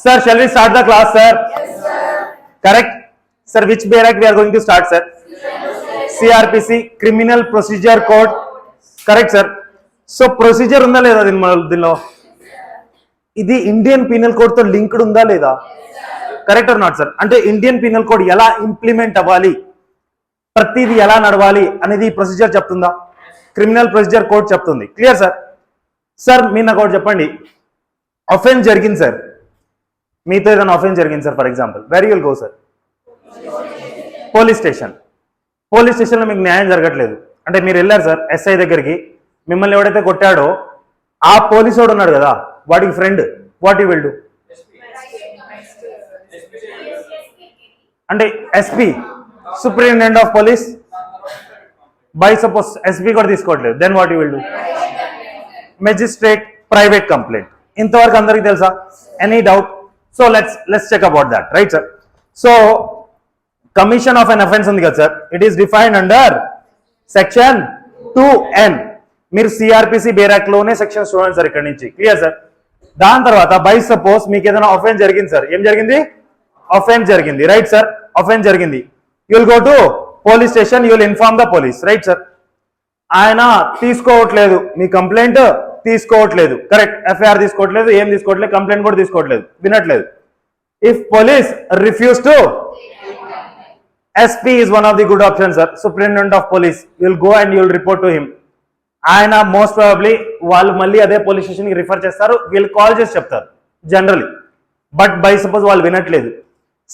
Sir, shall we start the class, sir? Yes, sir. Correct? Sir, which barrack we are going to start, sir? CRPC, Criminal Procedure Code. Correct, sir? So, procedure unda leda dinlo? Idi Indian Penal Code to linked unda leda? Correct or not, sir? Ante Indian Penal Code ఎలా implement అవ్వాలి, ప్రతిదీ ఎలా నడవాలి అనేది procedure చెప్తుందా? Criminal procedure code చెప్తుంది. Clear sir? Sir మీరు నాకు ఒకటి చెప్పండి, అఫెన్స్ జరిగింది సార్, మీతో ఏదైనా అఫెన్స్ జరిగింది sir, for example very will go sir? Police station. Police స్టేషన్లో మీకు న్యాయం జరగట్లేదు అంటే మీరు వెళ్ళారు సార్ ఎస్ఐ దగ్గరికి, మిమ్మల్ని ఎవడైతే కొట్టాడో ఆ పోలీసు వాడు ఉన్నాడు కదా, వాడికి friend, what you will do? అంటే SP, superintendent of police, by suppose SP కూడా తీసుకోవట్లేదు, then what you will do? Magistrate, private complaint. ఇంతవరకు అందరికి తెలుసా? Any doubt? So let's check about that, right sir? So commission of an offence ఉంది కదా సార్, it is defined under section 2N. మీరు CrPC బేరాక్ లోనే సెక్షన్ చూడండి సార్ ఇక్కడ నుంచి. Clear sir? దాని తర్వాత బై సపోజ్ మీకు ఏదైనా అఫెన్స్ జరిగింది సార్, ఏం జరిగింది? అఫెన్స్ జరిగింది, రైట్ సార్? అఫెన్స్ జరిగింది, you will go to police station, you will inform the police, right sir? ఆయన తీసుకోవట్లేదు, మీ కంప్లైంట్ తీసుకోవట్లేదు, కరెక్ట్? ఎఫ్ఐఆర్ తీసుకోవట్లేదు, ఏం తీసుకోవట్లేదు, కంప్లైంట్ కూడా తీసుకోవట్లేదు, వినట్లేదు. If police refuse to, SP is one of the good options, sir. Superintendent of police, you will go and you will report to him. ఆయన మోస్ట్ ప్రాబబ్లీ వాళ్ళు మళ్ళీ అదే పోలీస్ స్టేషన్కి రిఫర్ చేస్తారు, వీళ్ళు కాల్ చేసి చెప్తారు జనరలీ. బట్ బై సపోజ్ వాళ్ళు వినట్లేదు,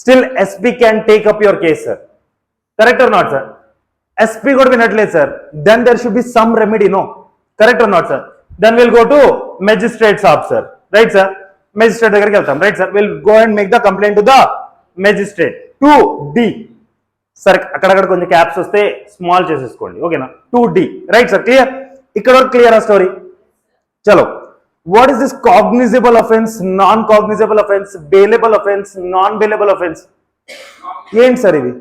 still SP can take up your case sir. Correct or not sir? SP కూడా వినట్లేదు sir, then there should be some remedy, no? Correct or not sir? Then will go to magistrate సాబ్ sir, right sir? Magistrate దగ్గరికి వెళ్తాం, right sir? Will go and make the complaint to the magistrate. 2D sir, అక్కడక్కడ కొంచెం caps వస్తే small చేసేసుకోండి, ఓకేనా? 2D, right sir? Clear? ఇక్కడ వరకు క్లియర్ ఆ స్టోరీ? చలో, what is this cognizable offence, non cognizable offence, bailable offence, non bailable offence? ఏంటి సార్ ఇవి?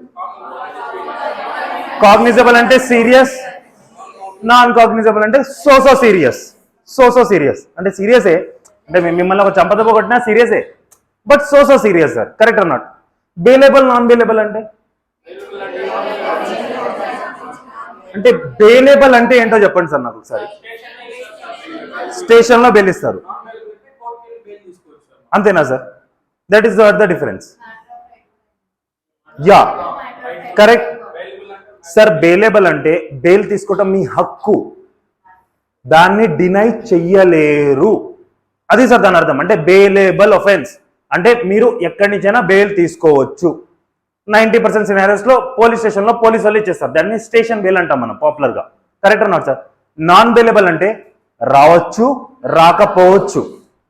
కాగ్నిజబుల్ అంటే సీరియస్, నాన్ కాగ్నిజబుల్ అంటే సోసో సీరియస్. సోసో సీరియస్ అంటే సీరియసే, అంటే మిమ్మల్ని ఒక చంపదెబ్బ కొట్టినా సీరియసే, but so so serious sir. Correct or not? Bailable, non bailable అంటే బెయిలబుల్ అంటే ఏంటో చెప్పండి సార్ నాకు ఒకసారి. స్టేషన్ లో బెయిల్ ఇస్తారు, అంతేనా sir? That is the difference. Yeah, correct sir. Bailable అంటే బెయిల్ తీసుకోవటం మీ హక్కు, దాన్ని డినై చెయ్యలేరు, అది సార్ దాని అర్థం. అంటే బెయిలబుల్ అఫెన్స్ అంటే మీరు ఎక్కడి నుంచైనా బెయిల్ తీసుకోవచ్చు. 90% సినారియోస్ లో పోలీస్ స్టేషన్ లో పోలీసు వాళ్ళు ఇచ్చేస్తారు, దాన్ని స్టేషన్ బెయిల్ అంటాం మనం పాపులర్ గా. Correct not sir? Non bailable అంటే రావచ్చు, రాకపోవచ్చు.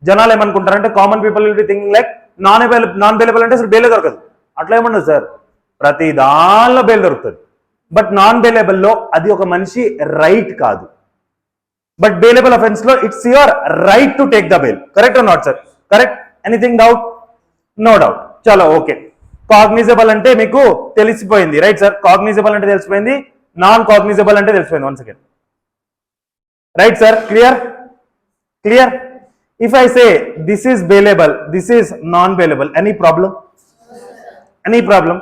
జనాలు ఏమనుకుంటారంటే, common people will be thinking like non bailable అంటే అసలు బెయిల్ దొరకదు. అట్లా ఏమన్నా సార్? ప్రతి దానిలో బెయిల్ దొరుకుతుంది, బట్ నాన్ బెయిలబుల్ లో అది ఒక మనిషి రైట్ కాదు. బట్ బెయిలబుల్ అఫెన్స్ లో it's your right to take the bail. Correct not sir? Correct. Anything doubt? No doubt. చలో, ఓకే. కాగ్నిజబుల్ అంటే మీకు తెలిసిపోయింది, రైట్ సార్? కాగ్నిజబుల్ అంటే తెలిసిపోయింది, నాన్ కాగ్నిజబుల్ అంటే తెలిసిపోయింది. Once again, right sir? Clear? Clear? If I say this is bailable, this is non bailable, any problem? Any problem?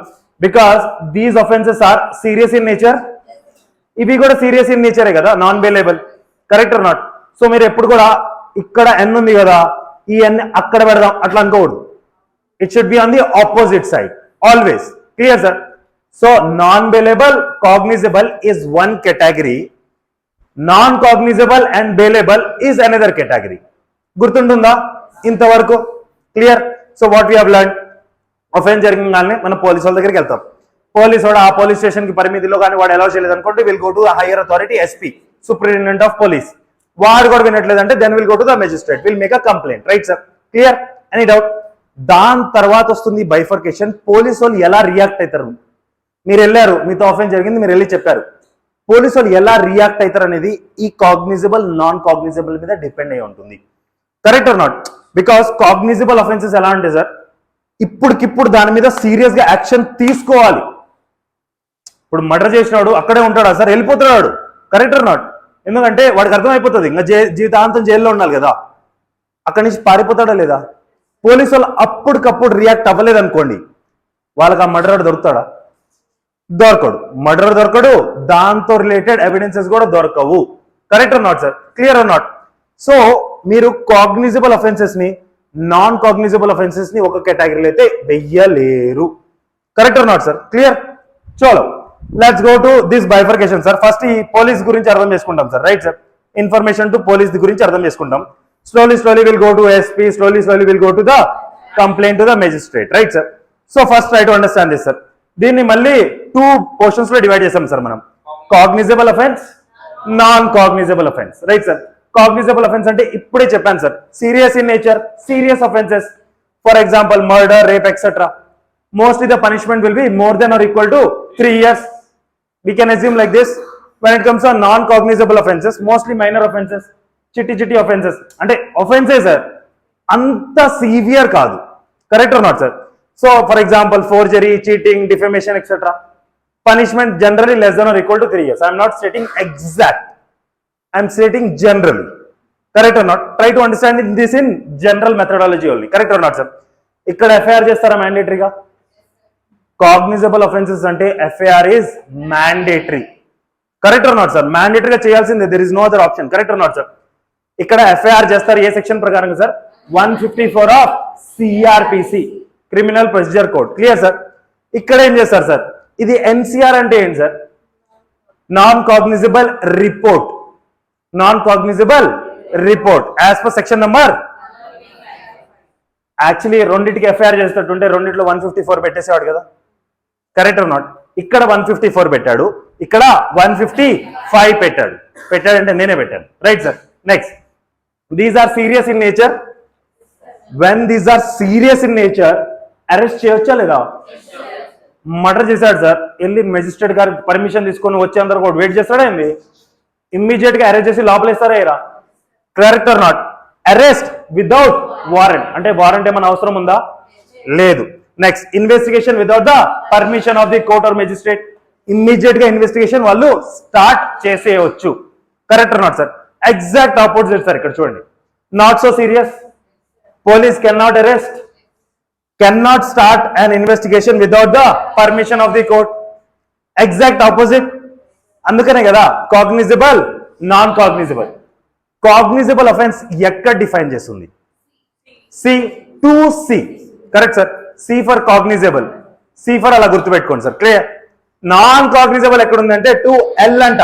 Because these offences are serious in nature. ఇవి కూడా serious in నేచరే కదా, non bailable. Correct or not? So మీరు ఎప్పుడు కూడా ఇక్కడ N ఉంది కదా, ఈ N అక్కడ పెడదాం అట్లా అనుకోకూడదు. It should be on the opposite side, always. Clear, sir? So, non-bailable, cognizable is one category. Non-cognizable and bailable is another category. Gurtundunda? Intavaraku? Clear? So, what we have learned? Offense jarigingane mana police vaalla daggiriki veltam. Police vaadu aa police station ki parimithilo gaani vaadu allow cheyaledu anukonte, will go to the higher authority, SP, Superintendent of Police. Vaadu kuda vinatledante, then will go to the magistrate, will make a complaint. Right, sir? Clear? Any doubt? దాని తర్వాత వస్తుంది bifurcation. Police వాళ్ళు ఎలా react అవుతారు? మీరు వెళ్ళారు, మీతో offence జరిగింది, మీరు వెళ్ళి చెప్పారు, పోలీసు వాళ్ళు ఎలా రియాక్ట్ అవుతారు అనేది ఈ కాగ్నిజబుల్, నాన్ కాగ్నిజబుల్ మీద డిపెండ్ అయి ఉంటుంది. Correct or not? Because cognisable offences ఎలా అంటే సార్, ఇప్పటికిప్పుడు దాని మీద సీరియస్ గా యాక్షన్ తీసుకోవాలి. ఇప్పుడు మర్డర్ చేసినాడు అక్కడే ఉంటాడా సార్? వెళ్ళిపోతున్నాడు. Correct or not? ఎందుకంటే వాడికి అర్థమైపోతుంది ఇంకా జీవితాంతం జైల్లో ఉండాలి కదా, అక్కడి నుంచి పారిపోతాడా లేదా? పోలీసు వాళ్ళు అప్పటికప్పుడు రియాక్ట్ అవ్వలేదు అనుకోండి, వాళ్ళకి ఆ మర్డర్ దొరుకుతాడా? దొరకడు. మర్డర్ దొరకడు, దాంతో రిలేటెడ్ ఎవిడెన్సెస్ కూడా దొరకవు. Correct or not sir? Clear or not? So మీరు కాగ్నిజబుల్ అఫెన్సెస్ ని, నాన్ కాగ్నిజబుల్ అఫెన్సెస్ ని ఒక కేటగిరీలో అయితే వెయ్యలేరు. Correct or not sir? Clear? చలో let's go to this bifurcation sir. First ఈ పోలీస్ గురించి అర్థం చేసుకుంటాం సార్. Right sir? Information to police గురించి అర్థం చేసుకుంటాం. slowly we'll go to SP, slowly we'll go to the complaint to the magistrate. Right sir? So first try to understand this sir. దీన్ని మళ్ళీ 2 పోర్షన్స్ లో డివైడ్ చేసాం సార్ మనం. Cognizable offence, non cognizable offence. Right sir? Cognizable offence అంటే ఇప్పుడే చెప్పాను sir, serious in nature, serious offences, for example murder, rape etcetera. Mostly the punishment will be more than or equal to 3 years. We can assume like this. When it comes to non-cognizable offenses, mostly minor offenses, చిట్టి offenses. అంటే offenses sir అంత severe కాదు. Correct or not sir? So for example forgery, cheating, defamation etcetera, punishment generally less than or equal to 3 years. I am not stating exact. I am stating generally. Correct or not? Try to understand this in general methodology only. Correct or not sir? ఇక్కడ FIR చేస్తారా మ్యాండేటరీగా? Cognizable offences అంటే FIR is mandatory. Correct or not sir? మ్యాండేటరీగా చేయాల్సిందే, there is no other option. Correct or not sir? ఇక్కడ FIR చేస్తారు ఏ section ప్రకారం సార్? 154 of CrPC, criminal procedure code. Clear sir? ఇక్కడ ఏం చేస్తారు సార్? ఇది ఎన్సిఆర్ అంటే ఏంటి సార్? Non cognizable report. Non cognizable report as per section number. Actually రెండింటికి ఎఫ్ఐఆర్ చేసేటట్టుంటే రెండింటిలో 154 పెట్టేసేవాడు కదా. Correct or not? ఇక్కడ 154 పెట్టాడు, ఇక్కడ 155 పెట్టాడంటే నేనే పెట్టాను. Right sir? Next, these are serious in nature. When these are serious in nature arrest చేయొచ్చా లేదా? మర్డర్ చేశాడు సార్, వెళ్ళి మెజిస్ట్రేట్ గారి పర్మిషన్ తీసుకొని వచ్చేందరూ కూడా వెయిట్ చేస్తాడా ఏంది? ఇమ్మీడియట్ గా అరెస్ట్ చేసి లోపలేస్తారా ఏరా? Correct or not? Arrest without warrant అంటే వారెంట్ ఏమైనా అవసరం ఉందా? లేదు. Next, investigation without the permission of the court or magistrate. Immediate గా ఇన్వెస్టిగేషన్ వాళ్ళు స్టార్ట్ చేసేయచ్చు. Correct or not sir? Exact opposite sir ఇక్కడ చూడండి. Not so serious, police can not arrest, can not start an investigation without the permission of the court. Exact opposite. అందుకనే కదా cognizable, non cognizable. Cognizable offence ఎక్కడ define చేస్తుంది? C, 2C. Correct sir? C for cognizable, C for అలా గుర్తుపెట్టుకోండి sir. Clear? Non cognisable ఎక్కడ ఉందంటే 2L అంట.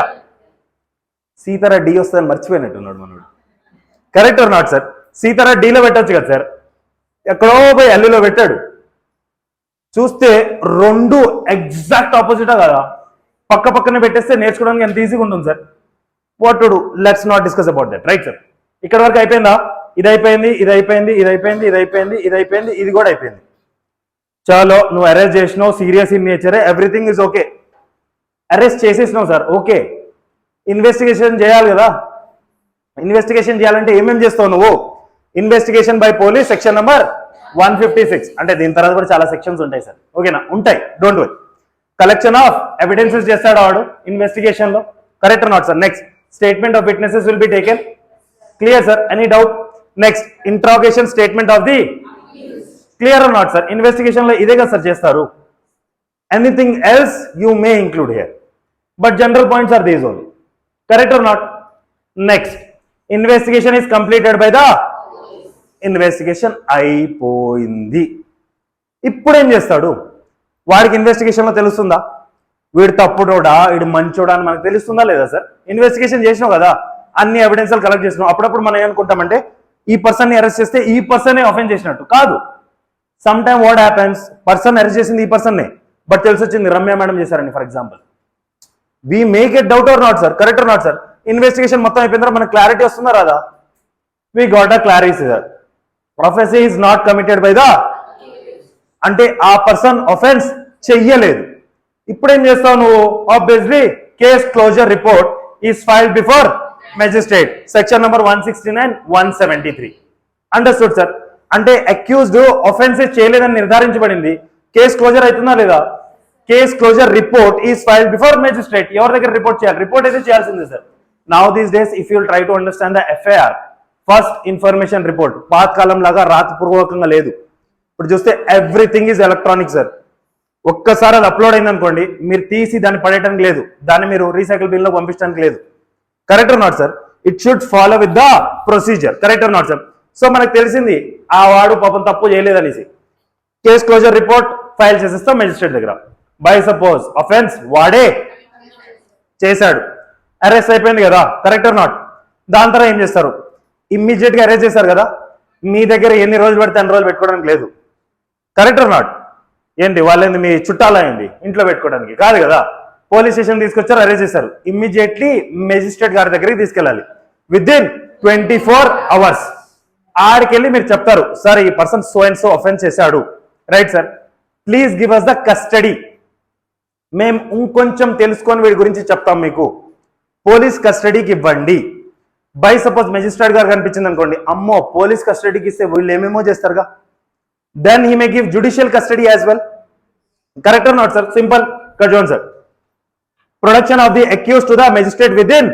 C తర డి వస్తుందని మర్చిపోయినట్టున్నాడు మనోడు. Correct or not sir? C తర డిలో పెట్టచ్చు కదా సార్, ఎక్కడో పోయి ఎల్లులో పెట్టాడు. చూస్తే రెండు ఎగ్జాక్ట్ ఆపోజిటా కదా? పక్క పక్కనే పెట్టేస్తే నేర్చుకోవడానికి ఎంత ఈజీగా ఉంటుంది sir. What to do? Let's not discuss about that. Right sir? ఇక్కడ వరకు అయిపోయిందా? ఇది అయిపోయింది, ఇది అయిపోయింది, ఇది అయిపోయింది, ఇది అయిపోయింది, ఇది అయిపోయింది, ఇది కూడా అయిపోయింది. చాలో నువ్వు అరెస్ట్ చేసినావు, సీరియస్ ఇన్ నేచరే, ఎవ్రీథింగ్ ఇస్ ఓకే. అరెస్ట్ చేసేసినావు సార్, ఓకే. ఇన్వెస్టిగేషన్ చేయాలి కదా. ఇన్వెస్టిగేషన్ చేయాలంటే ఏమేమి చేస్తావు నువ్వు? Investigation by police section number 156. అంటే దీని తర్వాత కూడా చాలా సెక్షన్స్ ఉంటాయి సార్. ఓకేనా? ఉంటాయి, don't worry. Collection of evidences చేస్తాడు వాడు ఇన్వెస్టిగేషన్ లో. Correct or not sir? Next, statement of witnesses will be taken. Clear sir? Any doubt? Next, interrogation statement of the. Clear or not sir? Investigation లో ఇదే కదా sir చేస్తారు. Anything else you may include here, but general points are these only. Correct or not? Next, investigation is completed by the. Investigation అయిపోయింది. ఇప్పుడు ఏం చేస్తాడు? వాడికి investigation లో తెలుస్తుందా వీడు తప్పుడోడా వీడు మంచోడా అని మనకు తెలుస్తుందా లేదా సార్? ఇన్వెస్టిగేషన్ చేసినావు కదా, అన్ని ఎవిడెన్స్లు కలెక్ట్ చేసినావు. అప్పుడప్పుడు మనం ఏమనుకుంటామంటే ఈ పర్సన్ ని అరెస్ట్ చేస్తే ఈ పర్సన్ ఆఫెన్స్ చేసినట్టు కాదు. Some time what happens, person arrest చేసింది ఈ పర్సన్ నే, బట్ తెలిసి వచ్చింది రమ్య మేడం చేశారని for example. We make it doubt or not sir? Correct or not sir? Investigation మొత్తం అయిపోయిన తర్వాత మనకు క్లారిటీ వస్తుందా రాదా? We got a clarity sir. Prophecy is not committed by the, అంటే ఆ పర్సన్ ఆఫెన్స్ చెయ్యలేదు. ఇప్పుడు ఏం చేస్తావు నువ్వు? Obviously case closure report is filed before magistrate, section number 169, 173. Understood sir? అంటే అక్యూజ్డ్ ఆఫెన్స్ చేయలేదని నిర్ధారించబడింది, కేస్ క్లోజర్ అవుతుందా లేదా? Case closure report is filed before magistrate. ఎవరి దగ్గర రిపోర్ట్ చేయాలి? రిపోర్ట్ అయితే చేయాల్సిందే sir. Now these days if you will try to understand the FIR, first information report పాతకాలం లాగా రాతపూర్వకంగా లేదు. ఇప్పుడు చూస్తే ఎవ్రీథింగ్ ఈజ్ ఎలక్ట్రానిక్ సార్. ఒక్కసారి అది అప్లోడ్ అయింది అనుకోండి, మీరు తీసి దాన్ని పడేయడానికి లేదు, దాన్ని మీరు రీసైకిల్ బిన్ లో పంపించడానికి లేదు. Correct or not sir? It should follow with the procedure. Correct or not sir? So మనకు తెలిసింది ఆ వాడు పాపం తప్పు చేయలేదనేసి కేస్ క్లోజర్ రిపోర్ట్ ఫైల్ చేసేస్తాం మెజిస్ట్రేట్ దగ్గర. బై సపోజ్ అఫెన్స్ వాడే చేశాడు, అరెస్ట్ అయిపోయింది కదా. Correct or not? దాని తర్వాత ఏం చేస్తారు? ఇమ్మీడియట్ గా అరెస్ట్ చేశారు కదా, మీ దగ్గర ఎన్ని రోజులు పడితే అన్ని రోజులు పెట్టుకోవడానికి లేదు. Correct or not? ఏంటి వాళ్ళేంది మీ చుట్టాలైంది ఇంట్లో పెట్టుకోవడానికి కాదు కదా. పోలీస్ స్టేషన్ తీసుకొచ్చారు, అరెస్ట్ చేశారు, ఇమ్మీడియట్లీ మెజిస్ట్రేట్ గారి దగ్గరికి తీసుకెళ్ళాలి. విత్ ఇన్ 24 hours ఆడికెళ్ళి మీరు చెప్తారు, సార్ ఈ person so and so offence చేశాడు, right sir, please give us the custody. మేము ఇంకొంచెం తెలుసుకొని వీడి గురించి చెప్తాం, మీకు పోలీస్ కస్టడీకి ఇవ్వండి. బై సపోజ్ మెజిస్ట్రేట్ గారు కనిపించింది అనుకోండి, అమ్మో పోలీస్ కస్టడీకి ఇస్తే వీళ్ళు ఏమేమో చేస్తారుగా, then he may give judicial custody as well. Correct or not sir? Simple. ఇక్కడ చూడండి sir, production of the accused to the magistrate within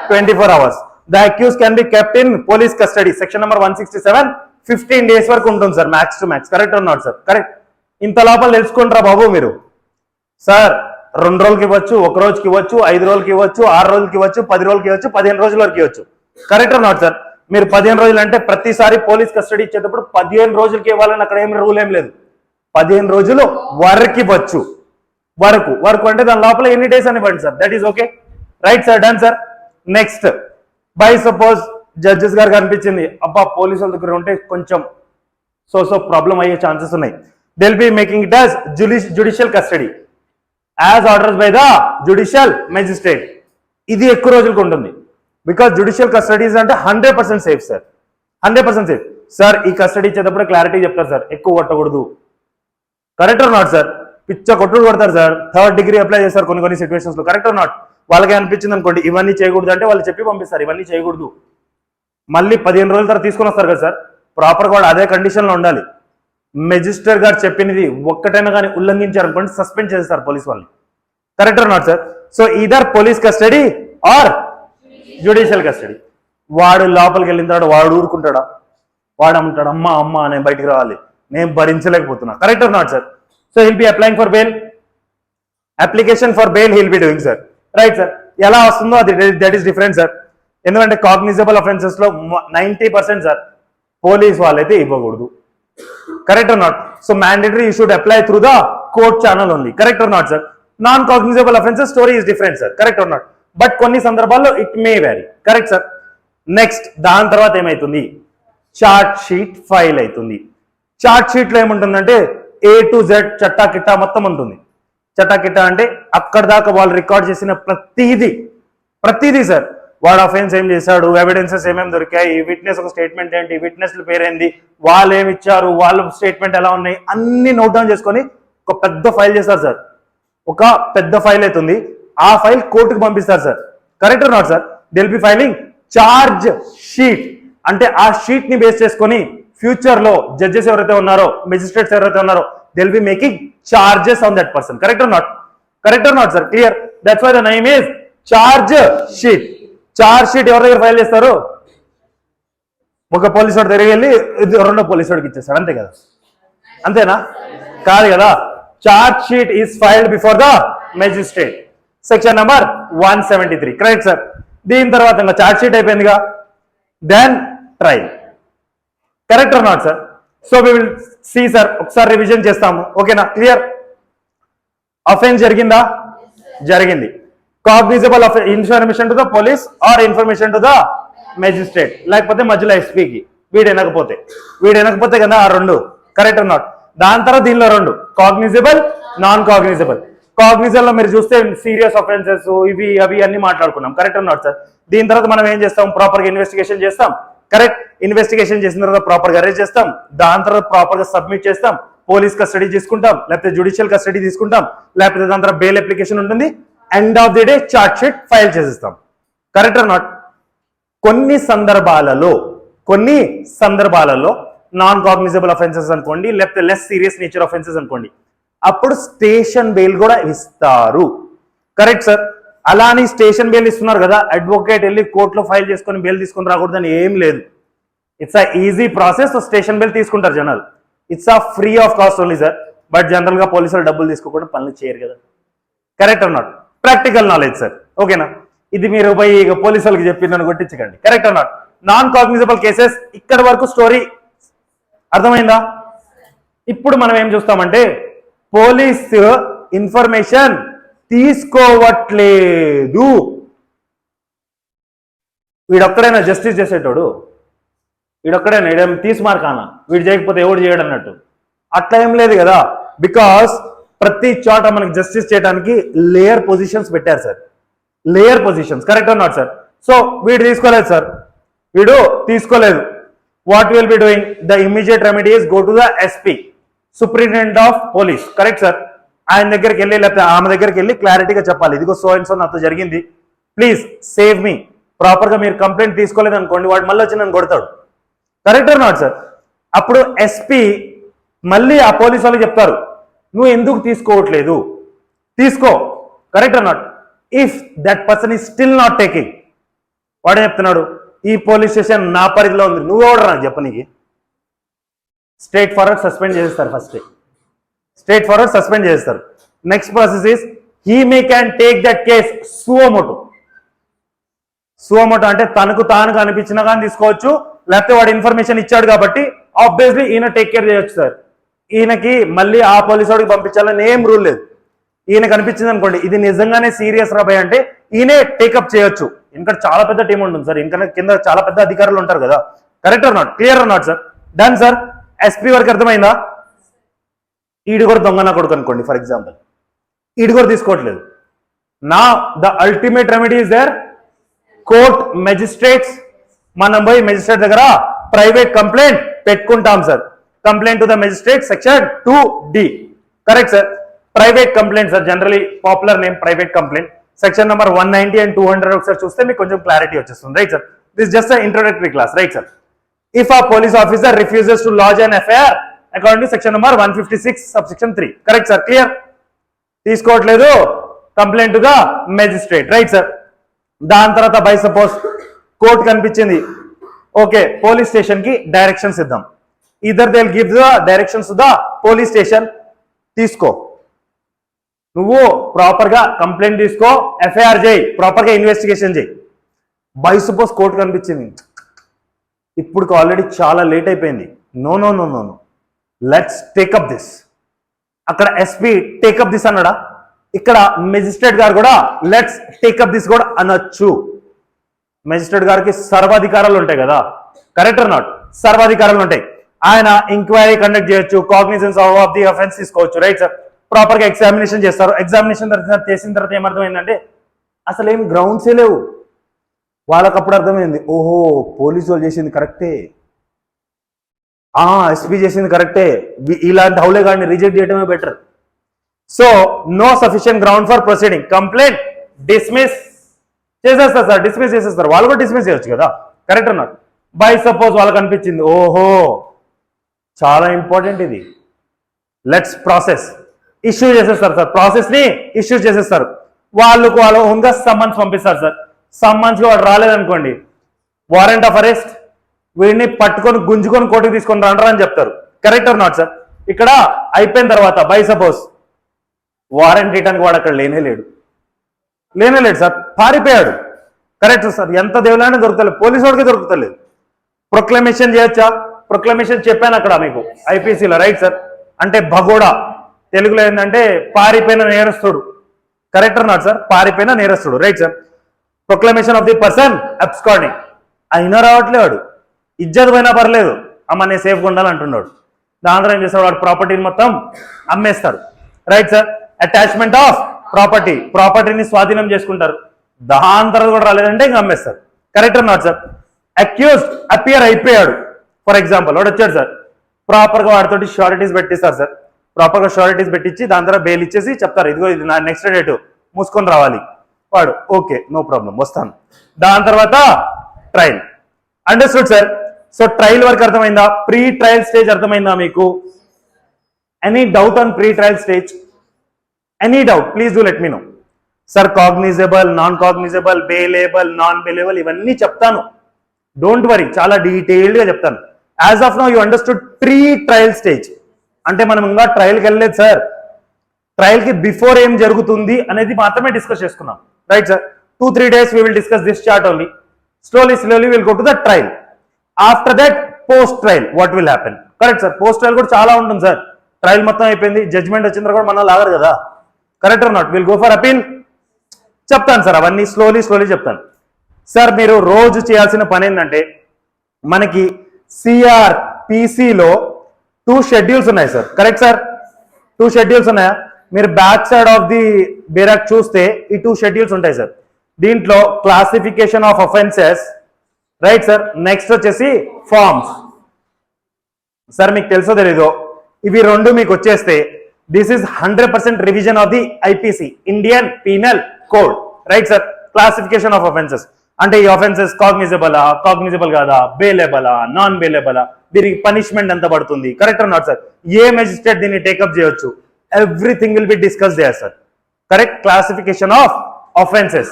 24 hours. The accused can be kept in police custody. Section number 167, 15 days వరకు ఉంటుంది sir, max to max. Correct or not sir? Correct. ఇంత లోపల తెలుసుకుంటారా బాబు మీరు? Sir 2 రోజులకి ఇవ్వచ్చు, 1 రోజుకి ఇవ్వచ్చు, 5 రోజులకి ఇవ్వచ్చు, 6 రోజులకి ఇవ్వచ్చు, 10 రోజులకి ఇవ్వచ్చు, 15 రోజుల వరకు ఇవ్వచ్చు. Correct or not sir? మీరు 15 రోజులు అంటే ప్రతిసారి పోలీస్ కస్టడీ ఇచ్చేటప్పుడు 15 రోజులకి ఇవ్వాలని అక్కడ ఏం రూల్ ఏం లేదు. 15 రోజులు వరకు ఇవ్వచ్చు. వరకు అంటే దాని లోపల ఎన్ని డేస్ అని ఇవ్వండి sir, that is okay. Right sir? Done sir. Next, by suppose judges గారు కనిపించింది, అబ్బా పోలీసుల దగ్గర ఉంటే కొంచెం సో ప్రాబ్లం అయ్యే ఛాన్సెస్ ఉన్నాయి. They will be making it as judicial custody as orders by the judicial magistrate. ఇది ఎక్కువ రోజులకు ఉంటుంది, బికాస్ జుడిషియల్ కస్టడీస్ అంటే 100% సేఫ్ సార్, 100% సేఫ్. సార్ ఈ కస్టడీ ఇచ్చేటప్పుడు క్లారిటీ చెప్తారు సార్, ఎక్కువ కొట్టకూడదు. Correct or not sir? పిచ్చ కొట్టుడు కొడతారు సార్, 3rd degree అప్లై చేస్తారు కొన్ని సిచ్యువేషన్స్ లో. Correct or not? వాళ్ళకి అనిపించింది అనుకోండి ఇవన్నీ చేయకూడదు అంటే వాళ్ళు చెప్పి పంపిస్తారు, ఇవన్నీ చేయకూడదు. మళ్ళీ 15 రోజుల తర్వాత తీసుకొని వస్తారు కదా సార్, ప్రాపర్గా వాడు అదే కండిషన్ లో ఉండాలి. మెజిస్ట్రేట్ గారు చెప్పినది ఒక్కటైనా కానీ ఉల్లంఘించారు అనుకోండి, సస్పెండ్ చేస్తారు పోలీస్ వాళ్ళని. Correct or not sir? So either police custody or judicial custody. వాడు లోపలికి వెళ్ళిన తర్వాత వాడు ఊరుకుంటాడా? వాడు అమ్ముతాడు, అమ్మ నేను బయటికి రావాలి, నేను భరించలేకపోతున్నా. Correct or not sir? So he'll be applying for bail, application for bail he'll be doing sir. Right sir? ఎలా వస్తుందో అది దట్ ఈస్ డిఫరెంట్ సార్. ఎందుకంటే కాగ్నిజబుల్ అఫెన్సెస్ లో 90% సార్ పోలీస్ వాళ్ళైతే ఇవ్వకూడదు. Correct or not? So mandatory you should apply through the court channel only. Correct or not sir? Non cognizable offences story is different sir. Correct or not? But కొన్ని సందర్భాల్లో it may vary. Correct sir? Next, దాని తర్వాత ఏమైతుంది? Chart sheet file అవుతుంది. Chart sheet లో ఏముంటుందంటే A to Z చట్టా కిట్టా మొత్తం ఉంటుంది. చట్టా కిట్టా అంటే అక్కడ దాకా వాళ్ళు రికార్డ్ చేసిన ప్రతిదీ సార్, వాడు అఫెన్స్ ఏం చేశాడు, ఎవిడెన్సెస్ ఏమేమి దొరికాయి, విట్నెస్ ఒక స్టేట్మెంట్ ఏంటి, విట్నెస్ల పేరేంది, వాళ్ళు ఏమి ఇచ్చారు, వాళ్ళ స్టేట్మెంట్ ఎలా ఉన్నాయి, అన్ని నోట్ డౌన్ చేసుకొని ఒక పెద్ద ఫైల్ చేస్తారు సార్. ఒక పెద్ద ఫైల్ అవుతుంది, ఆ ఫైల్ కోర్టుకు పంపిస్తారు sir. Correct or not sir? They will B filing charge sheet. అంటే ఆ షీట్ ని బేస్ చేసుకొని ఫ్యూచర్ లో జడ్జెస్ ఎవరైతే ఉన్నారో, మెజిస్ట్రేట్స్ ఎవరైతే ఉన్నారో, they will be making charges on that person. Correct or not? Correct or not sir? Clear? That's why the name is charge sheet. Charge sheet ఎవరి దగ్గర ఫైల్ చేస్తారు? ఒక పోలీసు వాడి దగ్గరికి వెళ్ళి 2వ పోలీసు వాడికి ఇచ్చేస్తాడు, అంతే కదా? అంతేనా? కాదు కదా. Charge sheet is filed before the magistrate. Section number 173. Correct sir? దీని తర్వాత ఇంకా చార్జ్ షీట్ అయిపోయిందిగా, then trial. Correct or not sir? So we will see sir, ఒకసారి రివిజన్ చేస్తాము. ఓకేనా? క్లియర్? అఫెన్స్ జరిగిందా? జరిగింది. Cognizable information to the police or information to the magistrate, లేకపోతే మధ్యలో ఎస్పీకి వీడు వినకపోతే కదా ఆ 2. Correct or not? దాని తర్వాత దీనిలో 2 కాగ్నిజబుల్, నాన్ కాగ్నిజబుల్. కాగ్నిజబుల్ లో మీరు చూస్తే సీరియస్ అఫెన్సెస్ ఇవి అవి అన్ని మాట్లాడుకున్నాం. Correct or not sir? దీని తర్వాత మనం ఏం చేస్తాం? ప్రాపర్ గా ఇన్వెస్టిగేషన్ చేస్తాం. కరెక్ట్? ఇన్వెస్టిగేషన్ చేసిన తర్వాత ప్రాపర్ గా అరెస్ట్ చేస్తాం, దాని తర్వాత ప్రాపర్ గా సబ్మిట్ చేస్తాం, పోలీస్ కస్టడీ తీసుకుంటాం, లేకపోతే జుడిషియల్ కస్టడీ తీసుకుంటాం, లేకపోతే దాని తర్వాత బెయిల్ అప్లికేషన్ ఉంటుంది, end of the day charge sheet file చేసేస్తాం. Correct or not? కొన్ని సందర్భాలలో నాన్ కాగ్నిజబుల్ అఫెన్సెస్ అనుకోండి, లేకపోతే లెస్ సీరియస్ నేచర్ అఫెన్సెస్ అనుకోండి, అప్పుడు స్టేషన్ బెయిల్ కూడా ఇస్తారు. Correct sir? అలా అని స్టేషన్ బెయిల్ ఇస్తున్నారు కదా, అడ్వకేట్ వెళ్ళి కోర్టులో ఫైల్ చేసుకొని బెయిల్ తీసుకొని రాకూడదని ఏం లేదు. It's a easy process. Station bell తీసుకుంటారు జనాలు. It's a free of cost only sir. But general గా పోలీసులు డబ్బులు తీసుకోకుండా పనులు చేయరు కదా. కరెక్ట్ అన్నాడు. Practical knowledge sir. ఓకేనా? ఇది మీరు పోయి ఇక పోలీసు వాళ్ళకి చెప్పి నన్ను కొట్టించకండి. కరెక్ట్ అన్నాడు. నాన్ కాగ్నిజబుల్ కేసెస్ ఇక్కడ వరకు స్టోరీ అర్థమైందా? ఇప్పుడు మనం ఏం చూస్తామంటే పోలీసు ఇన్ఫర్మేషన్ తీసుకోవట్లేదు. వీడొక్కడైనా జస్టిస్ చేసేటోడు? వీడొక్కడైనా వీడేం తీసుమార్కానా? వీడు చేయకపోతే ఎవడు చేయడు అన్నట్టు అట్లా ఏం లేదు కదా. బికాస్ ప్రతి చోట మనకి జస్టిస్ చేయడానికి లేయర్ పొజిషన్స్ పెట్టారు సార్. Layer positions. కరెక్ట్ అన్నాడు సార్. సో వీడు తీసుకోలేదు సార్. వీడు తీసుకోలేదు. What will be doing? The immediate remedies go to the SP, superintendent of police. Correct sir. ఆయన దగ్గరికి వెళ్ళి లేకపోతే ఆమె దగ్గరికి వెళ్ళి క్లారిటీగా చెప్పాలి, ఇదిగో సో అండ్ సో నాతో జరిగింది, ప్లీజ్ సేవ్ మీ. ప్రాపర్ గా మీరు కంప్లైంట్ తీసుకోలేదు అనుకోండి, వాడు మళ్ళీ వచ్చి నన్ను కొడతాడు. Correct or not sir? అప్పుడు ఎస్పీ మళ్ళీ ఆ పోలీస్ వాళ్ళకి చెప్తారు, నువ్వు ఎందుకు తీసుకోవట్లేదు, తీసుకో. Correct or not? If that person is still not taking, వాడే చెప్తున్నాడు ఈ పోలీస్ స్టేషన్ నా పరిధిలో ఉంది, నువ్వు ఎవడు నాకు చెప్పనీకి? స్ట్రైట్ ఫార్వర్డ్ సస్పెండ్ చేస్తారు. ఫస్ట్ స్ట్రైట్ ఫార్వర్డ్ సస్పెండ్ చేస్తారు. Next process is he may can take that case suo motu. Suo motu అంటే తనకు తానుగా అనిపించినా కానీ తీసుకోవచ్చు, లేకపోతే వాడు ఇన్ఫర్మేషన్ ఇచ్చాడు కాబట్టి ఆబ్వియస్లీ ఈయన టేక్ కేర్ చేయొచ్చు సార్. ఈయనకి మళ్ళీ ఆ పోలీసు వాడికి పంపించాలని ఏం రూల్ లేదు. ఈయనకు అనిపించింది అనుకోండి ఇది నిజంగానే సీరియస్ రాబాయ్ అంటే ఈయనే టేకప్ చేయొచ్చు. ఇంకా చాలా పెద్ద టీం ఉంటుంది సార్, ఇంకా కింద చాలా పెద్ద అధికారులు ఉంటారు కదా. Correct or not? Clear or not sir? Done sir. SP వరకు అర్థమైందా? ఈడు కూడా దొంగ నా కొడుకు అనుకోండి ఫర్ ఎగ్జాంపుల్, ఈడు కూడా తీసుకోవట్లేదు. నా the ultimate remedy is there, court magistrates. మనం పోయి మెజిస్ట్రేట్ దగ్గర ప్రైవేట్ కంప్లైంట్ పెట్టుకుంటాం sir. Complaint to the magistrate section 2D. Correct sir. Private complaint sir, generally popular name private complaint. Section number 190 and 200 ఒకసారి చూస్తే మీకు కొంచెం క్లారిటీ వచ్చేస్తుంది. Right sir? This just introductory class. Right sir? If ఆ police officer refuses to lodge an FIR according to section number 156 subsection 3. Correct sir? Clear? తీసుకోవట్లేదు, complaint to the magistrate. Right sir? దాని తర్వాత by suppose court కనిపించింది, okay police station కి directions ఇద్దాం. ఇద్దరు they will give the directions to the police station. తీసుకో, నువ్వు proper గా కంప్లైంట్ తీసుకో, ఎఫ్ఐఆర్ చేయి, ప్రాపర్ గా ఇన్వెస్టిగేషన్ చేయి. బై సపోజ్ కోర్టు కనిపించింది, ఇప్పుడు ఆల్రెడీ చాలా లేట్ అయిపోయింది, no no no no no let's take up this. అక్కడ ఎస్పీ టేకప్ దిస్ అన్నాడా? ఇక్కడ మెజిస్ట్రేట్ గారు కూడా లెట్స్ టేకప్ దిస్ కూడా అనొచ్చు. మెజిస్ట్రేట్ గారికి సర్వాధికారాలు ఉంటాయి కదా. Correct or not? సర్వాధికారాలు ఉంటాయి. ఆయన ఎంక్వైరీ కండక్ట్ చేయొచ్చు, కాగ్నిజెన్స్ ఆఫ్ ది అఫెన్స్ తీసుకోవచ్చు. Right sir? ప్రాపర్ గా ఎగ్జామినేషన్ చేస్తారు. ఎగ్జామినేషన్ చేసిన తర్వాత ఏమర్థమైందంటే అసలు ఏం గ్రౌండ్సే లేవు. వాళ్ళకి అప్పుడు అర్థమైంది, ఓహో పోలీసు వాళ్ళు చేసింది కరెక్టే, ఎస్పీ చేసింది కరెక్టే, ఇలాంటి హౌలే గాడిని రిజెక్ట్ చేయడమే better. So no sufficient ground for proceeding, complaint dismiss చేసేస్తారు సార్. డిస్మిస్ చేసేస్తారు. వాళ్ళు కూడా డిస్మిస్ చేయొచ్చు కదా. కరెక్ట్ అన్నారు? బై సపోజ్ వాళ్ళకి అనిపించింది, ఓహో చాలా ఇంపార్టెంట్ ఇది, లెట్స్ ప్రాసెస్, ఇష్యూ చేసేస్తారు సార్. ప్రాసెస్ ని ఇష్యూ చేసేస్తారు. వాళ్ళకు వాళ్ళు ఓన్గా సమ్మన్స్ పంపిస్తారు సార్. సమ్మన్స్ కి వాడు రాలేదనుకోండి, వారెంట్ ఆఫ్ అరెస్ట్, వీడిని పట్టుకొని గుంజుకొని కోర్టుకు తీసుకొని రండి అని చెప్తారు. Correct or not sir? ఇక్కడ అయిపోయిన తర్వాత బై సపోజ్ వారెంట్ రిటర్న్ వాడు అక్కడ లేనేలేడు సార్, పారిపోయాడు. Correct sir? ఎంత దేవులైనా దొరుకుతలేదు, పోలీసు వాడికి దొరుకుతలేదు. ప్రొక్లమేషన్ చేయొచ్చా? ప్రొక్లమేషన్ చెప్పాను అక్కడ మీకు ఐపీసీలో. Right sir? అంటే భగోడా, తెలుగులో ఏంటంటే పారిపోయిన నేరస్తుడు. Correct or not sir? పారిపోయిన నేరస్తుడు. Right sir? Proclamation of the person absconding, అయినా రావట్లేవాడు, ఇజ్జత్ పోయినా పర్లేదు, అమ్మ నేను సేఫ్గా ఉండాలంటున్నాడు. దాంట్లో ఏం చేస్తాడు, వాడు ప్రాపర్టీని మొత్తం అమ్మేస్తాడు. Right sir? Attachment of property, ప్రాపర్టీని స్వాధీనం చేసుకుంటారు. దాని తర్వాత కూడా రాలేదంటే ఇంకా అమ్మేస్తారు. Correct or not sir? Accused appear అయిపోయాడు. ఫర్ ఎగ్జాంపుల్ వాడు వచ్చాడు సార్, ప్రాపర్గా వాడితోటి షూరిటీస్ పెట్టిస్తారు సార్. ప్రాపర్గా షూరిటీస్ పెట్టించి దాని తర్వాత బెయిల్ ఇచ్చేసి చెప్తారు, ఇదిగో ఇది నా నెక్స్ట్ డేట్ మూసుకొని రావాలి. వాడు ఓకే నో ప్రాబ్లం వస్తాను. దాని తర్వాత trial. Understood sir? So trial వరకు అర్థమైందా? ప్రీ ట్రయల్ స్టేజ్ అర్థమైందా మీకు? Any doubt on pre trial stage? Any doubt please do let me know. Sir cognizable, non cognizable, bailable, non bailable ఇవన్నీ చెప్తాను. Don't worry, చాలా డీటెయిల్డ్ గా చెప్తాను. As of now you understood pre trial stage అంటే మనం ఇంకా ట్రయల్కి వెళ్ళలేదు sir. Trial కి బిఫోర్ ఏం జరుగుతుంది అనేది మాత్రమే డిస్కస్ చేసుకున్నాం, right sir. 2-3 days we will discuss this chart only. Slowly we'll go to the trial. After that post trial what will happen? Correct sir. Post trial కూడా చాలా ఉంటుంది సార్. ట్రయల్ మొత్తం అయిపోయింది, జడ్జ్మెంట్ వచ్చిన తర్వాత కూడా మనం లాగరు కదా, correct or not? Will go for appeal. చెప్తాను సార్ అవన్నీ స్లోలీ చెప్తాను. సార్ మీరు రోజు చేయాల్సిన పని ఏంటంటే మనకి సిఆర్పిసిలో 2 schedules ఉన్నాయి సార్, కరెక్ట్ సార్? 2 schedules ఉన్నాయా? మీరు బ్యాక్ సైడ్ ఆఫ్ ది బేరాక్ చూస్తే ఈ 2 schedules ఉంటాయి సార్. దీంట్లో classification of offences, right sir. Next వచ్చేసి ఫార్మ్స్. సార్ మీకు తెలుసో తెలీదో, ఇవి 2 మీకు వచ్చేస్తే this is 100% revision of the IPC, Indian penal code, right sir. Classification of offences అంటే ఈ అఫెన్సెస్ కాగ్నిజబుల్ కాదా, బేలేబలా, నాన్ బేలేబలా, దీనికి పనిష్మెంట్ ఎంత పడుతుంది, కరెక్ట్ ఆర్ నాట్ సార్? ఏ మెజిస్ట్రేట్ దీన్ని టేకప్ చేయొచ్చు, everything will be discuss there sir, correct. Classification of offences.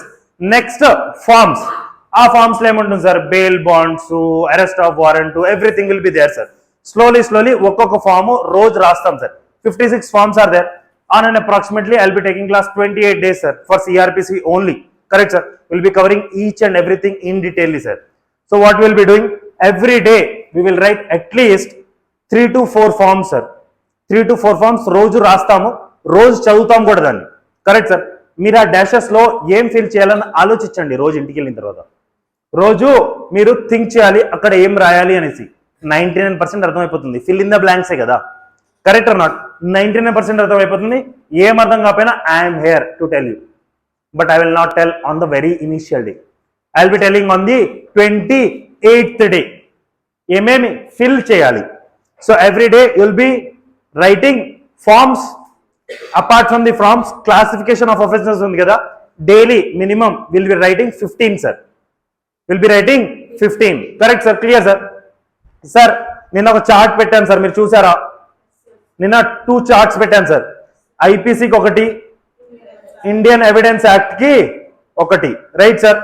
Next forms. ఆ ఫార్మ్స్ లో ఏముంటుంది sir? Bail, bonds, arrest of warrant, everything will be there sir. Slowly ఒక్కొక్క form రోజు రాస్తాం sir. 56 forms are there. On an approximately I'll be taking class 28 days sir for CRPC only, correct sir? We'll be covering each and everything in detail sir. So what we'll be doing, every day we will write at least 3 to 4 forms sir. 3 to 4 forms రోజు రాస్తాము, రోజు చదువుతాం కూడా దాన్ని, correct sir. మీరు ఆ dashes లో ఏం ఫిల్ చేయాలని ఆలోచించండి రోజు ఇంటికి వెళ్ళిన తర్వాత. రోజు మీరు థింక్ చేయాలి అక్కడ ఏం రాయాలి అనేసి. 99% అర్థమైపోతుంది, ఫిల్ ఇన్ ద బ్లాంక్సే కదా, కరెక్ట్ ఆర్ నాట్? 99% అర్థమైపోతుంది. ఏం అర్థం కాకపోయినా I'm here to tell you, but I will not tell on the very initial day. I will be telling on the 28th day ఏమేమి ఫిల్ చేయాలి. So every day you will be writing forms. Apart from the forms, classification of offences ఉంది కదా, daily minimum will be writing 15 sir. Will be writing 15, correct sir? Clear sir? Sir నిన్న ఒక chart పెట్టాను sir, మీరు చూసారా? నిన్న 2 charts పెట్టాను sir. ఐపీసీకి ఒకటి, ఇండియన్ ఎవిడెన్స్ యాక్ట్ కి ఒకటి, రైట్ సార్.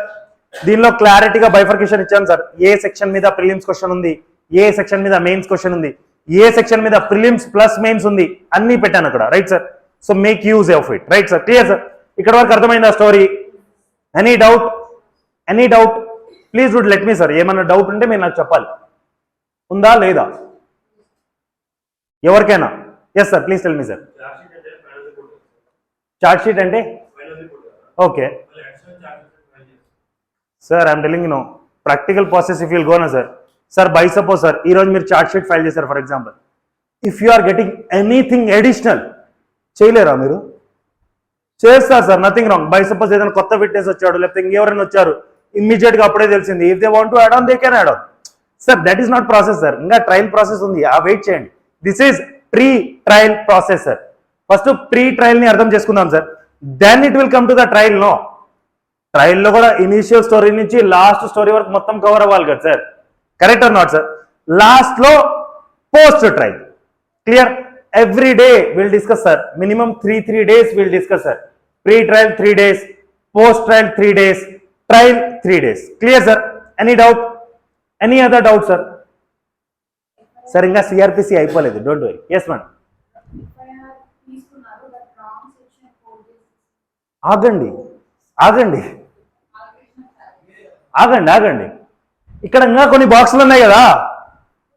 దీనిలో క్లారిటీగా బైఫర్కేషన్ ఇచ్చాను సార్. ఏ సెక్షన్ మీద ప్రిలిమ్స్ క్వశ్చన్ ఉంది, ఏ సెక్షన్ మీద మెయిన్స్ క్వశ్చన్ ఉంది, ఏ సెక్షన్ మీద ప్రిలిమ్స్ ప్లస్ మెయిన్స్ ఉంది, అన్ని పెట్టాను అక్కడ, right sir. So make use of it, right sir? Clear sir? ఇక్కడ వరకు అర్థమైందా story? Any doubt please would let me sir. ఏమన్నా డౌట్ ఉంటే మీరు నాకు చెప్పాలి, ఉందా లేదా ఎవరికైనా? Yes sir, please tell me sir. Chart sheet అంటే okay sir, I'm telling you know practical process if will go నా sir. Sir by suppose sir ఈ రోజు మీరు చార్ట్ షీట్ ఫైల్ చేశారు for example, if you are getting anything additional చేయలేరా మీరు? చేస్తారు sir, nothing wrong. By suppose ఏదైనా కొత్త విట్నెస్ వచ్చాడు, లేకపోతే ఇంకెవరైనా వచ్చారు, ఇమ్మీడియట్ గా అప్పుడే తెలిసింది, if they want to add on they can add on sir. That is not process sir, ఇంకా ట్రయల్ ప్రాసెస్ ఉంది, ఆ వెయిట్ చేయండి. This is pre trial process sir. First pre trial ని అర్థం చేసుకుందాం sir, then it will come to the trial. No, trial లో కూడా initial story నుంచి లాస్ట్ స్టోరీ వరకు మొత్తం కవర్ అవ్వాలి కదా sir, correct or not sir? Last లో post trial, clear? Every day will discuss sir. Minimum 3 days will discuss sir. Pre trial 3 days, post trial 3 days, trial 3 days. Clear sir? Any doubt, any other doubt sir? Sir ఇంకా CRPC అయిపోలేదు, don't worry. Yes madam. ఆగండి, ఇక్కడ ఇంకా కొన్ని బాక్సులు ఉన్నాయి కదా,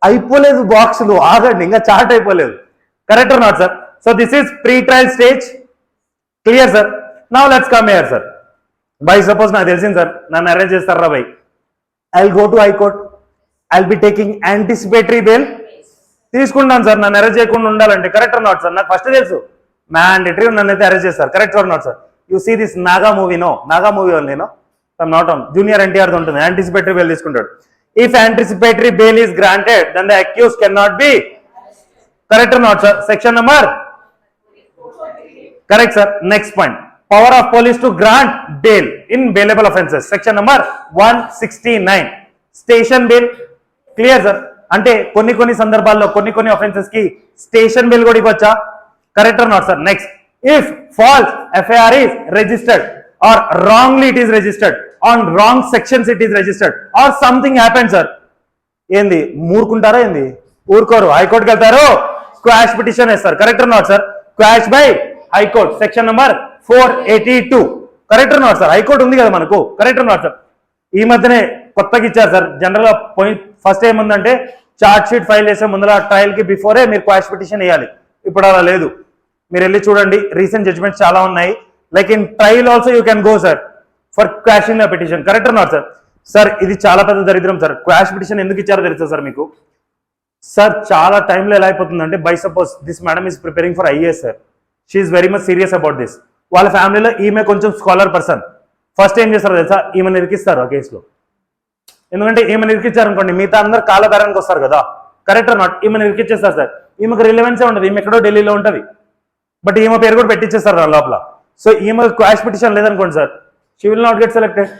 అయిపోలేదు బాక్సులు, ఆగండి, ఇంకా చార్ట్ అయిపోలేదు, correct or not sir? So this is pre trial stage, clear sir? Now let's come here sir. By suppose నాకు తెలిసింది సార్, నన్ను అరెస్ట్ చేస్తారా by, I will go to high court, I will be taking anticipatory bail. తీసుకుంటాను sir, నన్ను arrest చేయకుండా ఉండాలంటే, correct or not sir? నాకు first తెలుసు మ్యాండేటరీ నన్ను అయితే అరెస్ట్ చేస్తారు, correct or not sir? You see this Naga movie, no Naga movie only, no not on junior NTR ఉంటుంది, యాంటిసిపేటరీ బెయిల్ తీసుకుంటాడు. If anticipatory bail is granted then the accused can not be, correct or not sir? Section number, correct sir? Next point, power of police to grant bail in bailable offences, section number 169. Station bail, clear sir? అంటే కొన్ని సందర్భాల్లో కొన్ని offences కి station bail కూడా ఇవ్వచ్చా, correct or not sir? Next, if false FIR is registered or wrongly it is registered, on wrong sections it is registered or something happen sir. ఏంది మూరుకుంటారా ఏంది? ఊరుకోరు, హైకోర్టుకి వెళ్తారు, క్వాష్ పిటిషన్ వేస్తారు. Correct not sir? Quash by high court section number 482. Correct not sir? High court ఉంది కదా మనకు. Correct not sir? ఈ మధ్యనే కొత్తగా ఇచ్చారు సార్. జనరల్ గా ఫస్ట్ ఏముందంటే చార్జ్ షీట్ ఫైల్ చేసే ముందర ట్రయల్ కి బిఫోరే మీరు క్వాష్ పిటిషన్ వేయాలి. ఇప్పుడు అలా లేదు. మీరు వెళ్ళి చూడండి, రీసెంట్ జడ్జ్మెంట్స్ చాలా ఉన్నాయి. Like in trial also you can go sir for quashing the petition. Correct not sir? Sir ఇది చాలా పెద్ద దరిద్రం సార్. క్వాష్ పిటిషన్ ఎందుకు ఇచ్చారో తెలుసా సార్ మీకు? సార్ చాలా టైంలో ఎలా అయిపోతుందంటే, by suppose this madam is preparing for IAS sir, she is very much serious about this. వాళ్ళ ఫ్యామిలీలో ఈమె కొంచెం స్కాలర్ పర్సన్. ఫస్ట్ ఏం చేస్తారో తెలుసా? ఈమె నిరికిస్తారు ఆ కేసులో. ఎందుకంటే ఈమె నిరికిచ్చారు అనుకోండి, మిగతా అందరు కాలధారానికి వస్తారు కదా. Correct not? ఈమె నిరికిచ్చేస్తారు సార్. ఈమెకు రిలవెన్సే ఉండదు, ఈమె ఎక్కడో ఢిల్లీలో ఉంటుంది, బట్ ఈమె పేరు కూడా పెట్టించేస్తారు లోపల. సో ఈమె క్వాష్ పిటిషన్ లేదనుకోండి sir, she will not get selected.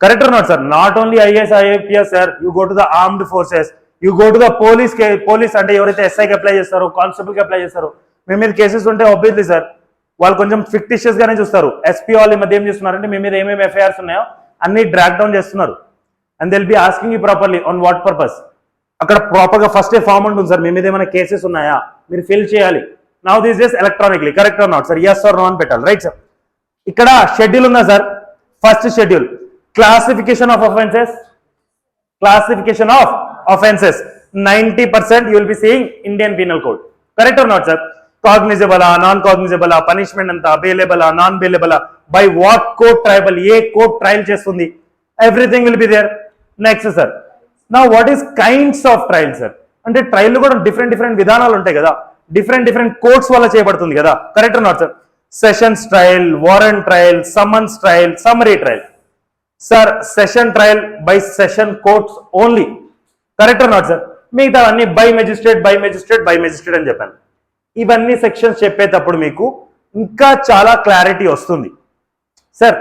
Correct not sir? Not only IAS IAPS sir, you go to the armed forces, you go to the police అంటే ఎవరైతే ఎస్ఐకి అప్లై చేస్తారో, కానిస్టేబుల్కి అప్లై చేస్తారో, మీ మీద కేసెస్ ఉంటే obviously sir వాళ్ళు కొంచెం ఫిక్టిషియస్ గానే చూస్తారు. ఎస్పీ వాళ్ళు ఈ మధ్య ఏం చేస్తున్నారంటే మీ మీద ఏమేమి ఎఫ్ఐఆర్స్ ఉన్నాయో అన్ని డ్రాక్ డౌన్ చేస్తున్నారు. And they'll be asking you properly on what purpose. అక్కడ ప్రాపర్ గా ఫస్ట్ ఫామ్ ఉంటుంది సార్, మీ మీద ఏమైనా కేసెస్ ఉన్నాయా మీరు ఫిల్ చేయాలి. Now this is electronically. Correct or not sir? Yes or no అని పెట్టాలి. Right sir? ఇక్కడ షెడ్యూల్ ఉందా sir? First schedule classification of offences. Classification of offences 90% you will be seeing Indian Penal Code. Correct or not sir? Cognizable, non-cognizable, punishment anta, bailable, non-bailable, by what court tribal, A court trial చేస్తుంది, everything will be there. Next sir, now what is kinds of trial sir? అంటే trial కూడా different విధానాలు ఉంటాయి కదా, different courts వల్ల చేయబడుతుంది కదా. Correct or not sir? Sessions trial, warrant trial, summons trial, summary trial. Sir session trial by session courts only. Correct or not sir? మిగతా అన్ని బై మెజిస్ట్రేట్ అని చెప్పాను. ఇవన్నీ సెక్షన్స్ చెప్పేటప్పుడు మీకు ఇంకా చాలా క్లారిటీ వస్తుంది sir.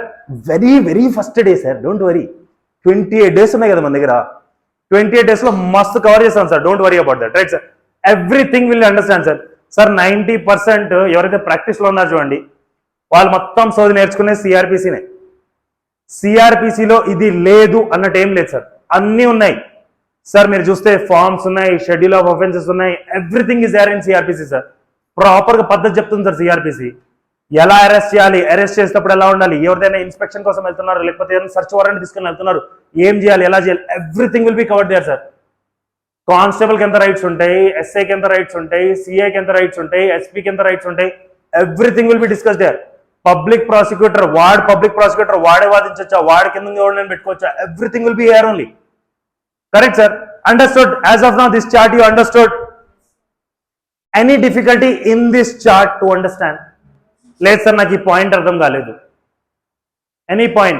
Very first day sir, don't worry. 28 days ఉన్నాయి కదా మన దగ్గర. 28 days లో మస్తు కవర్ చేస్తాం sir, don't worry about that. Right sir? Everything will understand sir. Sir 90% ఎవరైతే ప్రాక్టీస్ లో ఉన్నారో చూడండి, వాళ్ళు మొత్తం సోది నేర్చుకునే సిఆర్పిసినే. సిఆర్పిసిలో ఇది లేదు అన్నట్టు ఏం లేదు సార్, అన్నీ ఉన్నాయి సార్. మీరు చూస్తే ఫార్మ్స్ ఉన్నాయి, షెడ్యూల్ ఆఫ్ అఫెన్సెస్ ఉన్నాయి, everything is there in CRPC sir. Proper గా పద్ధతి చెప్తుంది సార్ సిఆర్పిసి. ఎలా అరెస్ట్ చేయాలి, అరెస్ట్ చేసేటప్పుడు ఎలా ఉండాలి, ఎవరిదైనా ఇన్స్పెక్షన్ కోసం వెళ్తున్నారు, లేకపోతే ఏదైనా సర్చ్ వారెంట్ తీసుకుని వెళ్తున్నారు, ఏం చేయాలి, ఎలా చేయాలి, everything will be covered there sir. కానిస్టేబుల్కి ఎంత రైట్స్ ఉంటాయి, ఎస్ఐకి ఎంత రైట్స్ ఉంటాయి, సిఐకి ఎంత రైట్స్ ఉంటాయి, ఎస్పీకి ఎంత రైట్స్ ఉంటాయి, everything will be discuss there. Public prosecutor వాడే వాదించవచ్చా, వాడి కింద ఎవరిని పెట్టుకోవచ్చా, everything will be here only. Correct sir? Understood? As of now this chart you understood? Any difficulty in this chart to understand? లేదు సార్ నాకు ఈ పాయింట్ అర్థం కాలేదు. Any point?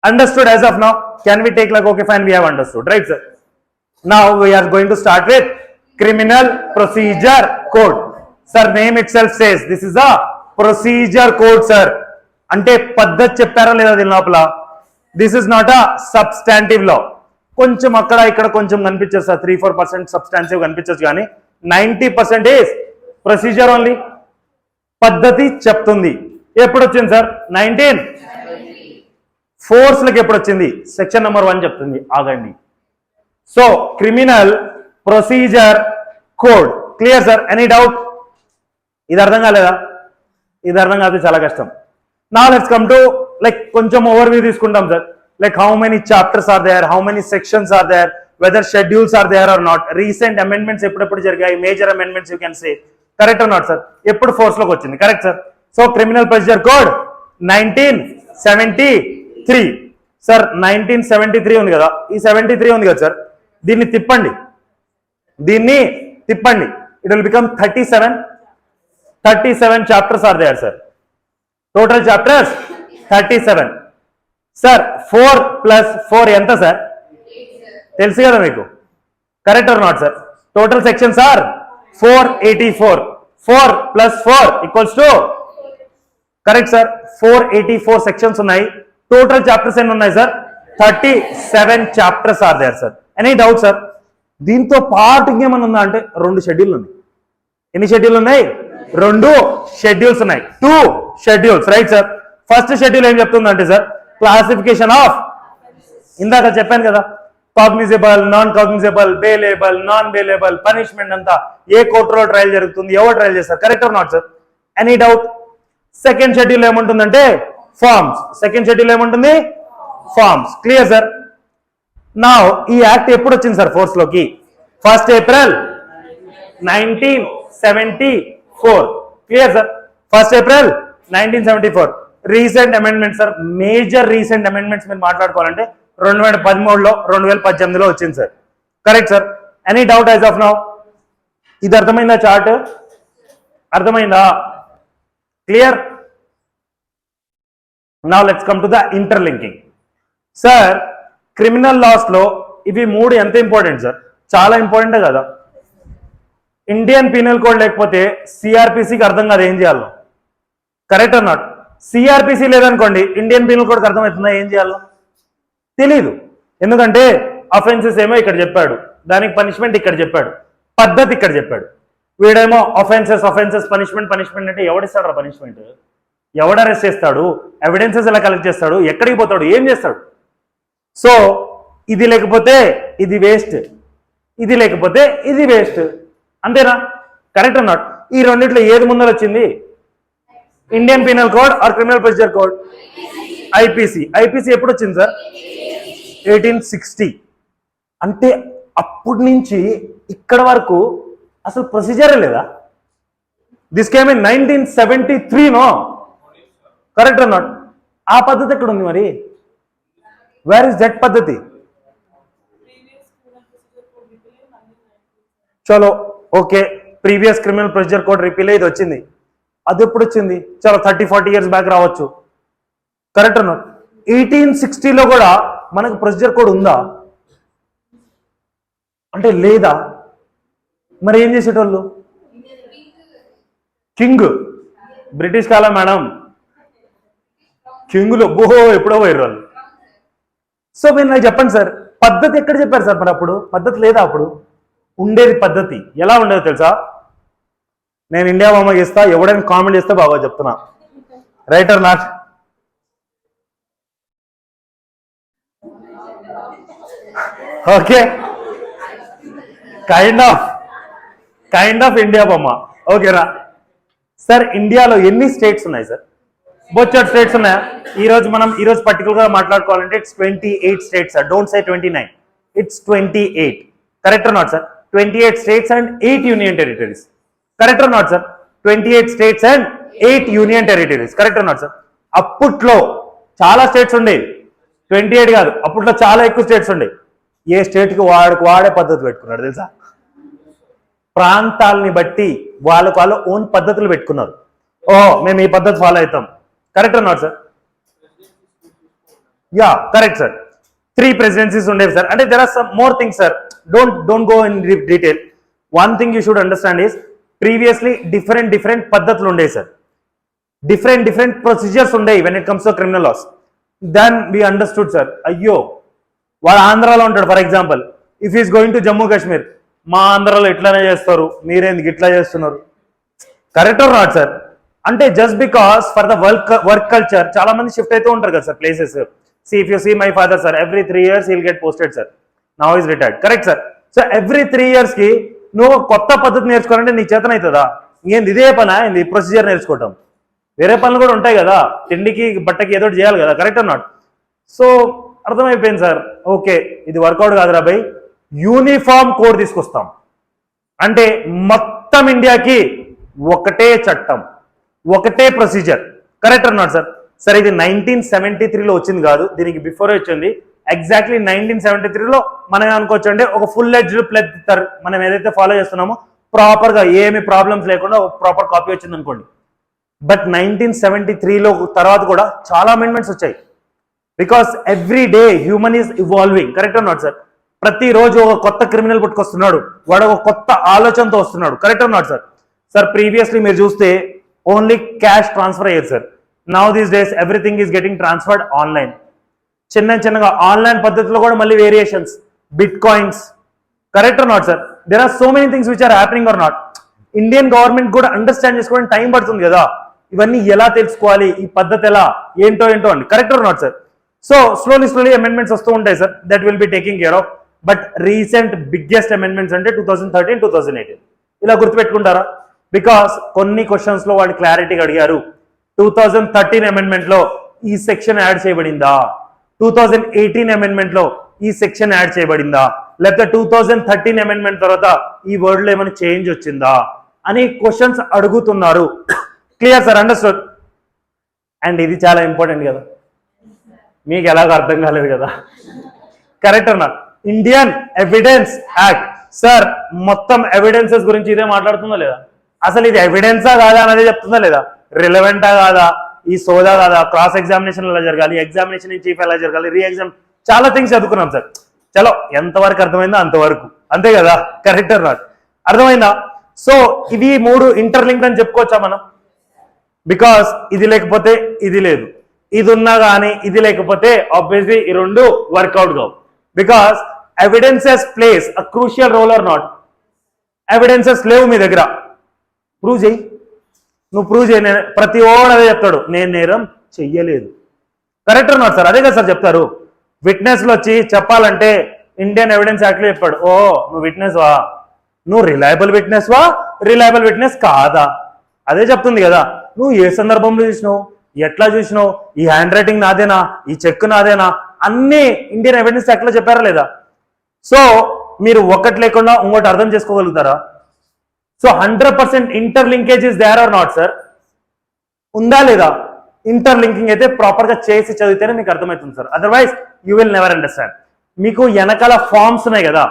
Understood as of now? Can we take like okay fine we have understood, right sir? Now we are going to start with Criminal Procedure Code. Sir name itself says this is a procedure code sir. అంటే పద్ధతి చెప్పారా లేదా దీని లోపల? This is not a substantive law. కొంచెం అక్కడ ఇక్కడ కొంచెం కనిపించచ్చు సార్, 3-4% సబ్స్టాన్సివ్ కనిపించచ్చు, కానీ 90% ఈస్ ప్రొసీజర్ ఓన్లీ. పద్ధతి చెప్తుంది. ఎప్పుడు వచ్చింది సార్? 19 లకి ఎప్పుడు వచ్చింది? సెక్షన్ నెంబర్ 1 చెప్తుంది. ఆగండి. So criminal procedure code clear sir? Any doubt? ఇది అర్థం కాలేదా? ఇది అర్థం కాదు, చాలా కష్టం. Now let's come to like కొంచెం ఓవర్వ్యూ తీసుకుంటాం sir. Like how many chapters are there, how many sections are there, whether schedules are there or not, recent amendments ఎప్పుడెప్పుడు జరిగాయి, major amendments you can say. Correct or not sir? ఎప్పుడు force లోకి వచ్చింది? Correct sir? So criminal procedure code 1973 sir. 1973 ఉంది కదా, ఈ 73 ఉంది కదా సార్, దీన్ని తిప్పండి, it will become 37 chapters are there sir. Total chapters 37 sir. 4 + 4 ఎంత సార్? తెలుసు కదా మీకు. Correct or not sir? Total sections are 484. 4 + 4 = correct sir? 484 sections ఉన్నాయి. టోటల్ చాప్టర్స్ ఎన్ని ఉన్నాయి sir? 37 chapters are there sir. Any doubt sir? దీంతో పాటు ఇంకేమన్నా ఉందా అంటే 2 షెడ్యూల్ ఉన్నాయి. ఎన్ని షెడ్యూల్ ఉన్నాయి? 2 షెడ్యూల్స్ ఉన్నాయి. 2 schedules right sir. First schedule ఏం చెప్తుందంటే సార్, క్లాసిఫికేషన్ ఆఫ్, ఇందాక చెప్పాను కదా, cognizable, non cognizable, bailable, non bailable, punishment అంతా ఏ కోర్టులో ట్రయల్ జరుగుతుంది, ఎవరు ట్రయల్ చేస్తారు, correct or not sir? Any doubt? Second schedule ఏముంటుందంటే ఫార్మ్స్. సెకండ్ షెడ్యూల్ ఏముంటుంది? ఫార్మ్స్. Clear sir? నా ఈ యాక్ట్ ఎప్పుడు వచ్చింది సార్ ఫోర్స్ లోకి? 1st April 1974. Clear sir? 1st April 1974. Recent amendment sir, major recent amendments మీరు మాట్లాడుకోవాలంటే 2013లో 2018లో వచ్చింది sir. Correct sir? Any doubt as of now? ఇది అర్థమైందా చార్ట్? అర్థమైందా? Clear? Now let's come to the interlinking. Sir criminal laws లో ఇవి 3 ఎంత important sir? చాలా ఇంపార్టెంటే కదా. ఇండియన్ పీనల్ కోడ్ లేకపోతే సిఆర్పిసికి అర్థం కాదు ఏం చేయాలో. Correct or not? సిఆర్పిసి లేదనుకోండి, ఇండియన్ పీనల్ కోడ్కి అర్థమవుతుందా ఏం చేయాలో? తెలీదు. ఎందుకంటే అఫెన్సెస్ ఏమో ఇక్కడ చెప్పాడు, దానికి పనిష్మెంట్ ఇక్కడ చెప్పాడు, పద్ధతి ఇక్కడ చెప్పాడు. వీడేమో అఫెన్సెస్ అఫెన్సెస్ పనిష్మెంట్ పనిష్మెంట్ అంటే ఎవడిస్తాడు పనిష్మెంట్? ఎవడు అరెస్ట్ చేస్తాడు? ఎవిడెన్సెస్ ఎలా కలెక్ట్ చేస్తాడు? ఎక్కడికి పోతాడు? ఏం చేస్తాడు? సో ఇది లేకపోతే ఇది వేస్ట్, ఇది లేకపోతే ఇది వేస్ట్. అంతేనా? Correct or not? ఈ రెండిట్లో ఏది ముందర వచ్చింది? Indian penal code or criminal procedure code? IPC. IPC ఎప్పుడు వచ్చింది సార్? 1860. అంటే అప్పటి నుంచి ఇక్కడ వరకు అసలు ప్రొసీజరే లేదా? This came in 1973 no? Correct or not? ఆ పద్ధతి ఎక్కడ ఉంది మరి? వేర్ ఇస్ దట్ పద్ధతి? చలో okay, previous criminal procedure code repeal ఇది వచ్చింది. అది ఎప్పుడు వచ్చింది? చలో 30-40 ఇయర్స్ బ్యాక్ రావచ్చు. Correct or not? 1860లో కూడా మనకు ప్రొసీజర్ కోడ్ ఉందా అంటే లేదా? మరి ఏం చేసేటోళ్ళు? కింగ్, బ్రిటిష్ కాలం మేడం, కింగులు ఓహో ఎప్పుడో పోయారు వాళ్ళు. సో మీరు నాకు చెప్పండి సార్, పద్ధతి ఎక్కడ చెప్పారు సార్? మరి అప్పుడు పద్ధతి లేదా? అప్పుడు ఉండేది పద్ధతి ఎలా ఉండేదో తెలుసా? నేను ఇండియా బొమ్మ ఇస్తా, ఎవడైనా కామెంట్ చేస్తే బాగా చెప్తున్నా. Right are not? Okay, kind of India బొమ్మ. ఓకేరా సార్? ఇండియాలో ఎన్ని స్టేట్స్ ఉన్నాయి సార్? బొచ్చర్ స్టేట్స్ ఉన్నాయా? ఈరోజు పర్టికులర్ గా మాట్లాడుకోవాలంటే it's 28 states sir. Don't say 29, it's 28. Correct or not sir? 28 states and 8 union territories. Correct or not sir? 28 states and 8 union territories. Correct or not sir? అప్పట్లో చాలా states ఉండేవి, 28 కాదు, అప్పట్లో చాలా ఎక్కువ స్టేట్స్ ఉండేవి. ఏ స్టేట్కి వాడే పద్ధతి పెట్టుకున్నాడు తెలుసా? ప్రాంతాలని బట్టి వాళ్ళు ఓన్ పద్ధతులు పెట్టుకున్నారు. ఓహో మేము ఈ పద్ధతి ఫాలో అవుతాం. Correct or not sir? Yeah correct sir. 3 presidencies ఉండేవి సార్. అంటే there are some more things sir. Don't go in detail. One thing you should understand is previously different పద్ధతులు ఉండేవి సార్. డిఫరెంట్ ప్రొసీజర్స్ ఉండేవి when it comes to criminal laws. Then we understood sir, అయ్యో వాడు ఆంధ్రాలో ఉంటాడు for example, if is going to Jammu Kashmir, మా ఆంధ్రాలో ఇట్లానే చేస్తారు, మీరేందుకు ఇట్లా చేస్తున్నారు? Correct or not sir? అంటే just because for the work culture చాలా మంది షిఫ్ట్ అవుతూ ఉంటారు కదా sir places. See if you see my father sir, every 3 years he'll get posted sir. Now is retired. Correct sir? So every 3 years కి నువ్వు కొత్త పద్ధతి నేర్చుకోవాలంటే నీకు చేతన అవుతుందా? ఏంది ఇదే పనా? ఏంది ప్రొసీజర్ నేర్చుకోవటం? వేరే పనులు కూడా ఉంటాయి కదా, తిండికి బట్టకి ఏదో చేయాలి కదా. Correct or not? సో అర్థమైపోయింది సార్. ఓకే ఇది వర్కౌట్ కాదురా బై, యూనిఫామ్ కోడ్ తీసుకొస్తాం. అంటే మొత్తం ఇండియాకి ఒకటే చట్టం, ఒకటే procedure. Correct or not sir? సరే ఇది 1973లో వచ్చింది కాదు, దీనికి బిఫోర్ వచ్చింది. ఎగ్జాక్ట్లీ 1973లో మనం అనుకోవచ్చు అంటే ఒక ఫుల్ ఎడ్జ్డ్ ప్లెత్తర్ మనం ఏదైతే ఫాలో చేస్తున్నామో ప్రాపర్ గా ఏమి ప్రాబ్లమ్స్ లేకుండా ప్రాపర్ కాపీ వచ్చింది అనుకోండి. బట్ 1973లో తర్వాత కూడా చాలా అమెండ్మెంట్స్ వచ్చాయి. Because every day human is evolving. Correct or not sir? ప్రతిరోజు ఒక కొత్త క్రిమినల్ పుట్టుకొస్తున్నాడు, వాడు ఒక కొత్త ఆలోచనతో వస్తున్నాడు. Correct or not sir? Sir previously మీరు చూస్తే ఓన్లీ క్యాష్ ట్రాన్స్ఫర్ అయ్యేది sir. Now these days everything is getting transferred online. చిన్నగా ఆన్లైన్ పద్ధతిలో కూడా మళ్ళీ variations, bitcoins. Correct or not sir? There are so many things which are happening or not. Indian government కూడా understand చేసుకోవడానికి time పడుతుంది కదా. ఇవన్నీ ఎలా తెలుసుకోవాలి, ఈ పద్ధతి ఎలా, ఏంటో అండి. Correct or not sir? So slowly amendments వస్తూ ఉంటాయి sir, that will be taking care of. But recent biggest amendments అంటే 2013, 2018 ఇలా గుర్తుపెట్టుకుంటారా? బికాస్ కొన్ని క్వశ్చన్స్ లో వాళ్ళు క్లారిటీగా అడిగారు, 2013 అమెండ్మెంట్ లో ఈ సెక్షన్ యాడ్ చేయబడిందా, 2018 అమెండ్మెంట్ లో ఈ సెక్షన్ యాడ్ చేయబడిందా, లేకపోతే 2013 అమెండ్మెంట్ తర్వాత ఈ వర్డ్ లో ఏమైనా చేంజ్ వచ్చిందా అని క్వశ్చన్స్ అడుగుతున్నారు. Clear sir? అండర్స్టూడ్? అండ్ ఇది చాలా ఇంపార్టెంట్ కదా, మీకు ఎలాగో అర్థం కాలేదు కదా. కరెక్ట్ అన్నా? ఇండియన్ ఎవిడెన్స్ యాక్ట్ సార్ మొత్తం ఎవిడెన్సెస్ గురించి ఇదే మాట్లాడుతుందా లేదా? అసలు ఇది ఎవిడెన్సా కాదా అనేది చెప్తుందా లేదా? రిలవెంటా కాదా, ఈ సోదా కాదా, క్రాస్ ఎగ్జామినేషన్ ఎలా జరగాలి, ఎగ్జామినేషన్ ఇన్ చీఫ్ ఎలా జరగాలి, రీ ఎగ్జామ్, చాలా థింగ్స్ చదువుకున్నాం సార్. చలో ఎంతవరకు అర్థమైందో అంతవరకు, అంతే కదా? Correct or not? అర్థమైందా? సో ఇవి 3 ఇంటర్లింక్డ్ అని చెప్పుకోవచ్చా మనం? బికాస్ ఇది లేకపోతే ఇది లేదు, ఇది ఉన్నా కానీ ఇది లేకపోతే ఆబ్వియస్లీ ఈ 2 వర్కౌట్ కావు. Because evidences plays a crucial role or not? Evidences లేవు మీ దగ్గర, ప్రూవ్ చేయి, నువ్వు ప్రూవ్ చేయి. ప్రతి ఓడు అదే చెప్తాడు, నేను నేరం చెయ్యలేదు. Correct or not sir? అదే కదా సార్ చెప్తారు. విట్నెస్లు వచ్చి చెప్పాలంటే ఇండియన్ ఎవిడెన్స్ యాక్ట్లో చెప్పాడు, ఓ నువ్వు విట్నెస్ వా, నువ్వు రిలయబుల్ విట్నెస్ వా, రిలయబుల్ విట్నెస్ కాదా, అదే చెప్తుంది కదా. నువ్వు ఏ సందర్భంలో చూసినావు, ఎట్లా చూసినావు, ఈ హ్యాండ్ రైటింగ్ నాదేనా, ఈ చెక్ నాదేనా, అన్ని ఇండియన్ ఎవిడెన్స్ యాక్ట్ లో చెప్పారా లేదా? సో మీరు ఒకటి లేకుండా ఇంకోటి అర్థం చేసుకోగలుగుతారా? So 100% interlinkage is there or not sir? ఉందా లేదా? ఇంటర్లింకింగ్ అయితే ప్రాపర్ గా చేసి చదివితేనే మీకు అర్థమవుతుంది sir, otherwise you will never understand. మీకు వెనకాల ఫార్మ్స్ ఉన్నాయి కదా,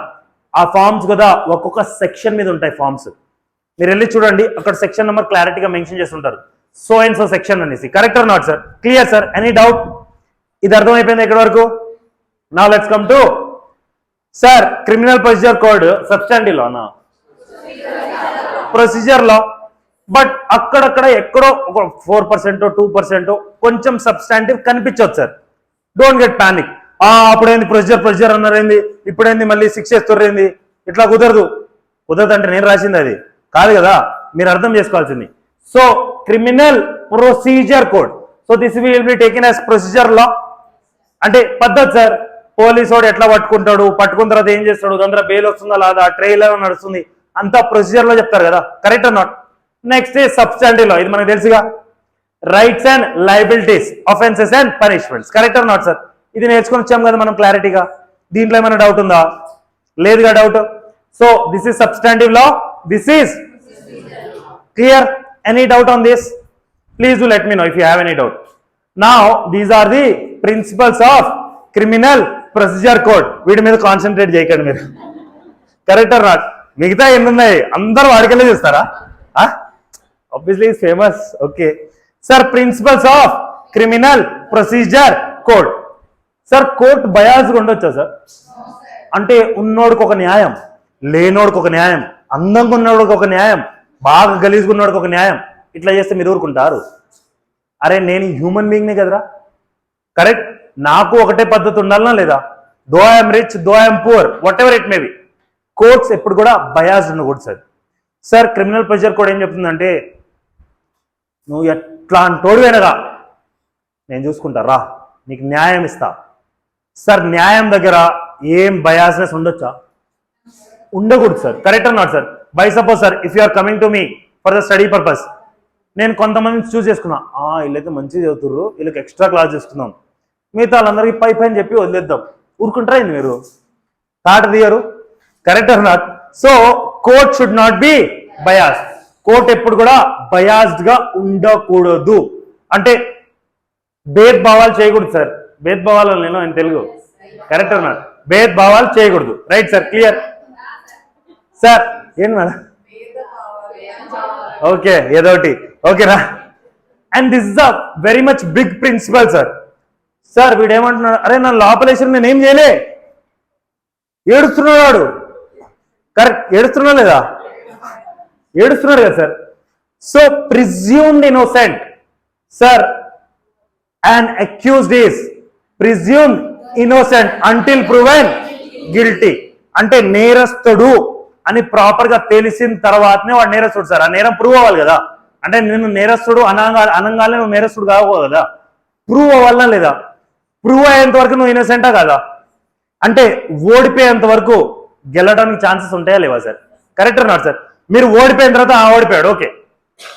ఆ ఫార్మ్స్ కదా ఒక్కొక్క సెక్షన్ మీద ఉంటాయి ఫార్మ్స్. మీరు వెళ్ళి చూడండి, అక్కడ సెక్షన్ నెంబర్ క్లారిటీగా మెన్షన్ చేస్తుంటారు, సో అండ్ సో సెక్షన్ అనేసి. Correct or not sir? Clear sir? Any doubt? ఇది అర్థమైపోయింది ఎక్కడి వరకు? Now let's come to sir criminal procedure code substantive లోనా, ప్రొసీజర్ లో. బట్ అక్కడక్కడ ఎక్కడో ఒక 4%, 2% కొంచెం సబ్స్టాంటివ్ కనిపించవచ్చు సార్. Don't get panic. అప్పుడైంది ప్రొసీజర్ అన్నారేంది, ఇప్పుడైంది మళ్ళీ 6 చేస్తుర్రేంది, ఇట్లా కుదరదు. కుదరదు అంటే నేను రాసింది అది కాదు కదా, మీరు అర్థం చేసుకోవాల్సింది. So criminal procedure code, so this will be taken as procedure law. అంటే పద్ధతి సార్, పోలీసు వాడు ఎట్లా పట్టుకుంటాడు, పట్టుకున్న తర్వాత ఏం చేస్తాడు, దాని బెయిల్ వస్తుందా లేదా, ట్రైల్ నడుస్తుంది, అంతా ప్రొసీజర్ లో చెప్తారు కదా. Correct or not? Next substantive law, ఇది మనకు తెలుసుగా, rights and liabilities, offences and punishments. Correct or not sir? ఇది నేర్చుకొని వచ్చాం కదా మనం క్లారిటీగా. దీంట్లో ఏమైనా డౌట్ ఉందా? లేదుగా doubt. So this is substantive law, this is clear. Any doubt on this? Please do let me know if you have any doubt. Now these are the principles of criminal procedure code. వీటి మీద concentrate చేయకండి మీరు. Correct or not? మిగతా ఎన్ని ఉన్నాయి అందరూ వాడికెళ్ళే చూస్తారా? Obviously is famous. Okay sir, principles of criminal procedure code. Sir court బయాస్గా ఉండొచ్చా సార్? అంటే ఉన్నోడికి ఒక న్యాయం, లేనోడికి ఒక న్యాయం, అందంగా ఉన్నోడికి ఒక న్యాయం, బాగా గలీజ్గా ఉన్నోడికి ఒక న్యాయం, ఇట్లా చేస్తే మీరు ఊరుకుంటారు? అరే నేను హ్యూమన్ బీయింగ్నే కదరా. కరెక్ట్? నాకు ఒకటే పద్ధతి ఉండాలనా లేదా? Though I'm rich, though I'm poor, what ever it may be, courts ఎప్పుడు కూడా బయాస్డ్ ఉండకూడదు sir. Sir criminal procedure code ఏం చెప్తుందంటే, నువ్వు ఎట్లాంటోడు వెనగా నేను చూసుకుంటా రా, నీకు న్యాయం ఇస్తా. సార్ న్యాయం దగ్గర ఏం బయాస్నెస్ ఉండొచ్చా? ఉండకూడదు sir. Correct or not sir? By suppose sir, if you are coming to me for the study purpose, నేను కొంతమందిని చూస్ చేసుకున్నా, వీళ్ళైతే మంచిగా చదువుతుర్రు, వీళ్ళకి ఎక్స్ట్రా క్లాస్ చేసుకుందాం, మిగతా వాళ్ళందరికీ పై అని చెప్పి వదిలేద్దాం. ఊరుకుంటారా ఇది? మీరు తాట తీయరు. Correct or not? So court should not be biased. Court ఎప్పుడు కూడా బయాస్డ్ గా ఉండకూడదు. అంటే భేద్భావాలు చేయకూడదు సార్. భేద్భావాలు నేను తెలుగు. Correct or not? భేద్భావాలు చేయకూడదు. Right sir? Clear sir? ఏం మేడం? ఓకే ఏదోటి ఓకేనా? And this is a very much big principle sir. Sir వీడు ఏమంటున్నాడు, అరే నా లోపలేషన్ నేనేం చేయలే, ఏడుస్తున్నాడు. కరెక్ట్? ఏడుస్తున్నా లేదా? ఏడుస్తున్నాడు కదా sir. So presumed innocent sir, and accused is presumed innocent until proven guilty. అంటే నేరస్తుడు అని ప్రాపర్ గా తెలిసిన తర్వాతనే వాడు నేరస్తుడు సార్. ఆ నేరం ప్రూవ్ అవ్వాలి కదా. అంటే నేను నేరస్తుడు అనగానే నువ్వు నేరస్తుడు కాకపోదు కదా, ప్రూవ్ అవ్వాలనా లేదా? ప్రూవ్ అయ్యేంత వరకు నువ్వు ఇన్నోసెంటా కదా? అంటే ఓడిపోయేంత వరకు గెలవడానికి ఛాన్సెస్ ఉంటాయా లేవా సార్? Correct not sir? మీరు ఓడిపోయిన తర్వాత ఓడిపోయాడు, ఓకే,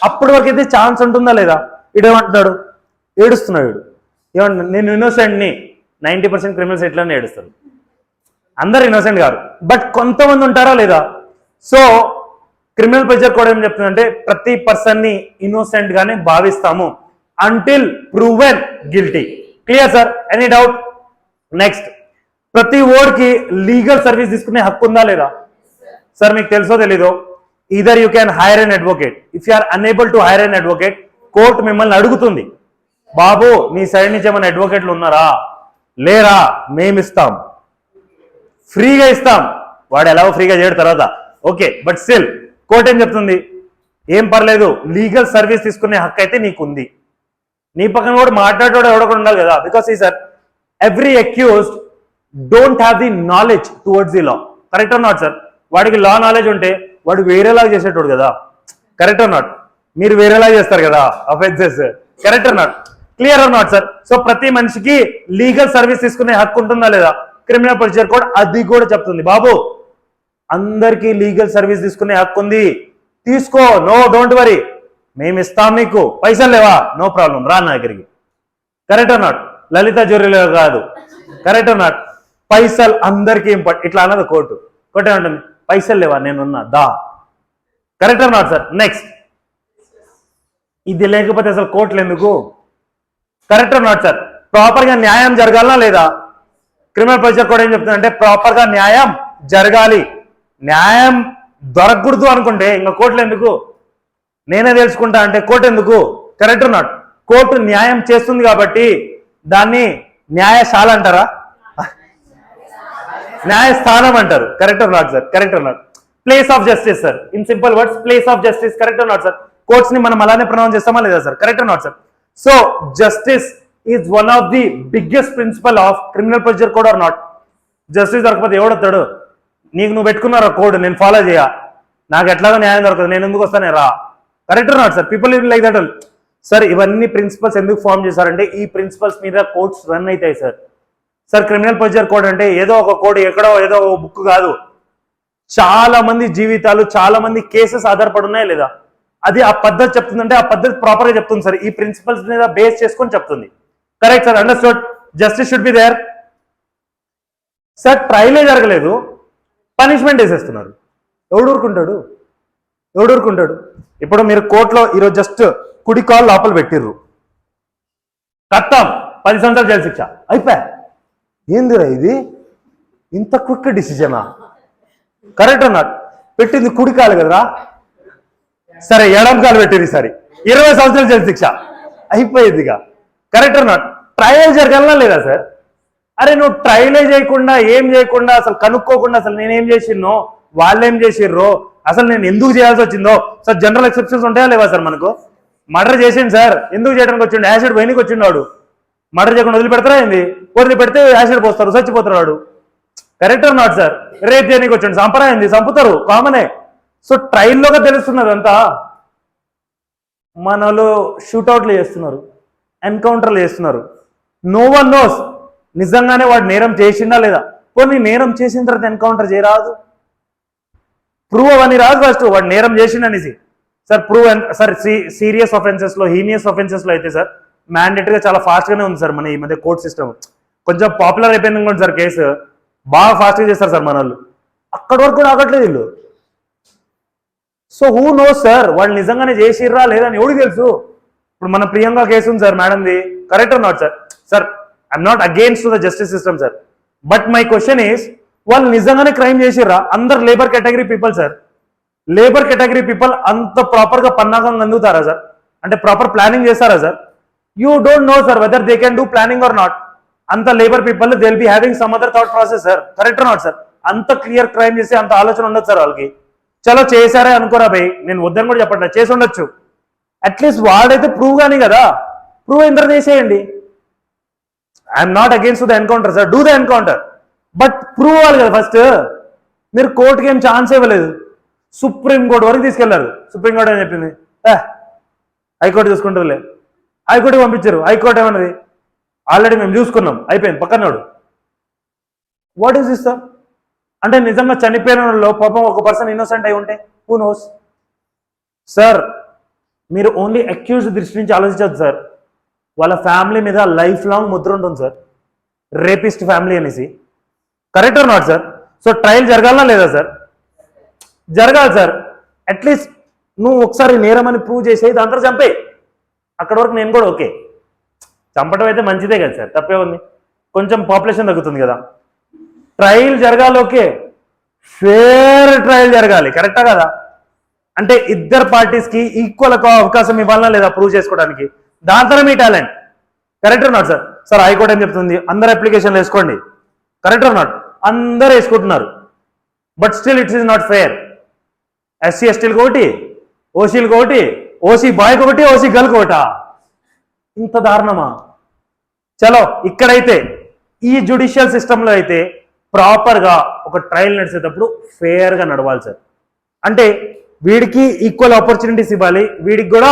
అప్పటి వరకు అయితే ఛాన్స్ ఉంటుందా లేదా? ఇడేమంటున్నాడు, ఏడుస్తున్నాడు వీడు, ఏమంటున్నాడు, నేను ఇన్నోసెంట్ని. 90% క్రిమినల్స్ ఎట్లనే ఏడుస్తారు, అందరు ఇన్నోసెంట్ గారు, బట్ కొంతమంది ఉంటారా లేదా? సో క్రిమినల్ ప్రొసీజర్ కోడ్ ఏం చెప్తుందంటే ప్రతి పర్సన్ని ఇన్నోసెంట్ గానే భావిస్తాము until proven guilty. Clear sir? Any doubt? Next, ప్రతి ఓడ్కి లీగల్ సర్వీస్ తీసుకునే హక్కు ఉందా లేదా? సార్ మీకు తెలుసో తెలీదో, either you can hire an advocate. If you are unable to hire an advocate, court మిమ్మల్ని అడుగుతుంది, బాబు నీ సైడ్ నుంచి ఏమైనా అడ్వకేట్లు ఉన్నారా? లేరా? మేమిస్తాం, ఫ్రీగా ఇస్తాం. వాడు ఎలాగో ఫ్రీగా చేయడు తర్వాత, ఓకే, బట్ స్టిల్ కోర్టు ఏం చెప్తుంది, ఏం పర్లేదు, లీగల్ సర్వీస్ తీసుకునే హక్కు అయితే నీకుంది. నీ పక్కన కూడా మాట్లాడేవాడు ఎవడొకడు ఉండాలి కదా, బికాస్ ఈ sir every accused don't have the knowledge towards the law. Correct or not sir? వాడికి లా నాలెడ్జ్ ఉంటే వాడు వేరేలాగా చేసేటోడు కదా. Correct or not? మీరు వేరేలాగా చేస్తారు కదా offences. Correct or not? Clear or not sir? So ప్రతి మనిషికి లీగల్ సర్వీస్ తీసుకునే హక్కు ఉంటుందా లేదా? క్రిమినల్ ప్రొసీజర్ కోడ్ అది కూడా చెప్తుంది, బాబు అందరికీ లీగల్ సర్వీస్ తీసుకునే హక్కు ఉంది, తీసుకో, నో డోంట్ వరీ, మేము ఇస్తాం నీకు. పైసలు లేవా? నో ప్రాబ్లం, రా నా దగ్గరికి. Correct or not? Lalitha jewellery కాదు. Correct or not? పైసలు అందరికీ ఇంపార్టెంట్, ఇట్లా అన్నది కోర్టు. కోర్టు ఏమంటుంది, పైసలు లేవా, నేనున్నా, దా. Correct or not sir? Next, ఇది లేకపోతే అసలు కోర్టులు ఎందుకు? Correct or not sir? Proper గా న్యాయం జరగాలనా లేదా? క్రిమినల్ ప్రొసీజర్ కోడ్ ఏం చెప్తుందంటే ప్రాపర్ గా న్యాయం జరగాలి. న్యాయం దొరకకూడదు అనుకుంటే ఇంకా కోర్టులు ఎందుకు? నేనే తెలుసుకుంటా అంటే కోర్టు ఎందుకు? Correct or not? కోర్టు న్యాయం చేస్తుంది కాబట్టి దాన్ని న్యాయశాల అంటారా? న్యాయస్థానం అంటారు. Correct or not sir? Correct or not? Place of justice sir, in simple words, place of justice. Correct or not sir? Courts ని మనం అలానే ప్రొనౌన్స్ చేస్తామా లేదా sir? Correct or not sir? So justice is one of the biggest principle of criminal procedure code or not? Justice దొరకపోతే ఎవడొస్తాడు? నీకు నువ్వు పెట్టుకున్నారా కోడ్, నేను ఫాలో చేయ, నాకు ఎట్లాగో న్యాయం దొరకదు, నేను ఎందుకు వస్తానే రా. Correct or not sir? People like that sir. ఇవన్నీ ప్రిన్సిపల్స్ ఎందుకు ఫామ్ చేశారంటే ఈ ప్రిన్సిపల్స్ మీద కోర్ట్స్ రన్ అవుతాయి sir. Sir criminal procedure code అంటే ఏదో ఒక కోడ్, ఎక్కడో ఏదో ఒక బుక్ కాదు, చాలా మంది జీవితాలు, చాలా మంది కేసెస్ ఆధారపడి ఉన్నాయా లేదా? అది ఆ పద్ధతి చెప్తుందంటే ఆ పద్ధతి ప్రాపర్ గా చెప్తుంది సార్, ఈ ప్రిన్సిపల్స్ మీద బేస్ చేసుకొని చెప్తుంది. Correct sir? Understood? Justice should be there sir. ట్రయలే జరగలేదు, పనిష్మెంట్ వేసేస్తున్నారు, ఎవడు ఊరుకుంటాడు? ఎవడు ఊరుకుంటాడు? ఇప్పుడు మీరు కోర్టులో ఈరోజు జస్ట్ కుడి కాలు లోపల పెట్టిర్రు, కత్తం 10 సంవత్సరాలు జైలు శిక్ష, అయిపోయా. ఏందిరా ఇది, ఇంత క్విక్ డిసిజనా? కరెక్ట్ అన్నట్టు పెట్టింది కుడి కాలు కదరా, సరే ఎడం కాలు పెట్టింది, సరే 20 సంవత్సరాలు జైలు శిక్ష, అయిపోయేదిగా. కరెక్ట్ అన్నట్టు? ట్రయల్ జరగాలనా లేదా సార్? అరే నువ్వు ట్రయలే చేయకుండా, ఏం చేయకుండా, అసలు కనుక్కోకుండా అసలు నేనేం చేసిన్నో, వాళ్ళేం చేసిర్రో, అసలు నేను ఎందుకు చేయాల్సి వచ్చిందో సార్, జనరల్ ఎక్సెప్షన్స్ ఉంటాయా లేవా సార్? మనకు మర్డర్ చేసింది సార్, ఎందుకు చేయడానికి వచ్చిండు? యాసిడ్ పోయినకి వచ్చిండు వాడు. మర్డర్ చేయకుండా వదిలిపెడతారా ఏంది? వదిలిపెడితే యాసిడ్ పోస్తారు, చచ్చిపోతారు వాడు. Correct or not sir? Rape చేయడానికి వచ్చిండు, సంప్రదాయం చంపుతారు, కామనే. సో ట్రైల్లోగా తెలుస్తున్నది అంతా. మనలో షూట్అవుట్లు చేస్తున్నారు, ఎన్కౌంటర్లు చేస్తున్నారు, నో వన్ నోస్ నిజంగానే వాడు నేరం చేసిండా లేదా. కొన్ని నేరం చేసిన తర్వాత ఎన్కౌంటర్ చేయరాదు, ప్రూవ్ అవన్నీ రాదు ఫస్ట్ వాడు నేరం చేసిండనేసి. Sir prove sir serious offences లో, హీనియస్ ఆఫెన్సెస్ లో అయితే సార్ మ్యాండేటరీగా చాలా ఫాస్ట్ గానే ఉంది సార్ మన ఈ మధ్య కోర్ట్ సిస్టమ్. కొంచెం పాపులర్ అయిపోయింది అనుకోండి సార్, కేసు బాగా ఫాస్ట్గా చేస్తారు సార్ మన వాళ్ళు. అక్కడి వరకు కూడా ఆగట్లేదు వీళ్ళు. సో హూ నోస్ సార్, వాళ్ళు నిజంగానే చేసిర్రా లేదా అని ఎవరికి తెలుసు? ఇప్పుడు మన ప్రియాంక కేసు ఉంది సార్ మేడంది, correct or not sir? Sir I'm not against the justice system sir, but my question is వాళ్ళు నిజంగానే క్రైమ్ చేసిర్రా? అందరు labour category people sir, labour category people అంత ప్రాపర్ గా పన్నాగంగా అందుతారా సార్? అంటే ప్రాపర్ ప్లానింగ్ చేస్తారా sir? You don't know sir whether they can do planning or not. అంత labour people they will be having some other thought process sir. Correct or not sir? అంత clear crime చేసి అంత ఆలోచన ఉండదు sir వాళ్ళకి. చలో చేశారే అనుకోరా భయ్, నేను వద్దని కూడా చెప్పండి, చేసి ఉండొచ్చు, అట్లీస్ట్ వాడైతే ప్రూవ్ కానీ కదా, ప్రూవ్ అయిన తర్వాత చేసేయండి. I'm not against the encounter sir, do the encounter, but prove అవ్వాలి కదా ఫస్ట్. మీరు కోర్టుకి ఏం ఛాన్స్ ఇవ్వలేదు, సుప్రీంకోర్టు వరకు తీసుకెళ్లారు. సుప్రీంకోర్టు ఏం చెప్పింది, హైకోర్టు చూసుకుంటుందిలే, హైకోర్టుకి పంపించారు. హైకోర్టు ఏమన్నది, ఆల్రెడీ మేము చూసుకున్నాం, అయిపోయింది, పక్కనోడు. What is this sir? అంటే నిజంగా చనిపోయిన వాళ్ళలో పాపం ఒక పర్సన్ ఇన్నోసెంట్ అయి ఉంటే హూ నోస్? సార్ మీరు ఓన్లీ అక్యూజ్ దృష్టి నుంచి ఆలోచించదు సార్, వాళ్ళ ఫ్యామిలీ మీద లైఫ్ లాంగ్ ముద్ర ఉంటుంది సార్, రేపిస్ట్ ఫ్యామిలీ అనేసి. Correct or not sir? So trial జరగాలనా లేదా సార్? జరగాలి సార్. అట్లీస్ట్ నువ్వు ఒకసారి నేరం అని ప్రూవ్ చేసేది, దాంతో చంపే, అక్కడ వరకు నేను కూడా ఓకే. చంపడం అయితే మంచిదే కదా సార్, తప్పే ఉంది, కొంచెం పాపులేషన్ తగ్గుతుంది కదా. ట్రయల్ జరగాలి, ఓకే, ఫేర్ ట్రయల్ జరగాలి, కరెక్టా కదా? అంటే ఇద్దరు పార్టీస్కి ఈక్వల్ అవకాశం ఇవ్వాలనా లేదా ప్రూవ్ చేసుకోవడానికి, దాంతో మీ talent. Correct or not sir? Sir high court ఏం చెప్తుంది, అందరు అప్లికేషన్లు వేసుకోండి, కరెక్ట్ ఆర్ నాట్? అందరూ వేసుకుంటున్నారు, but still it's is not fair. SC ఎస్టీలకు ఒకటి, ఓసీలకు ఒకటి, ఓసీ బాయ్కి ఒకటి, ఓసీ గర్ల్కి ఒకటా? ఇంత దారుణమా? చలో ఇక్కడైతే ఈ జ్యుడిషియల్ సిస్టంలో అయితే ప్రాపర్గా ఒక ట్రయల్ నడిచేటప్పుడు ఫేర్గా నడవాలి సార్. అంటే వీడికి ఈక్వల్ ఆపర్చునిటీస్ ఇవ్వాలి, వీడికి కూడా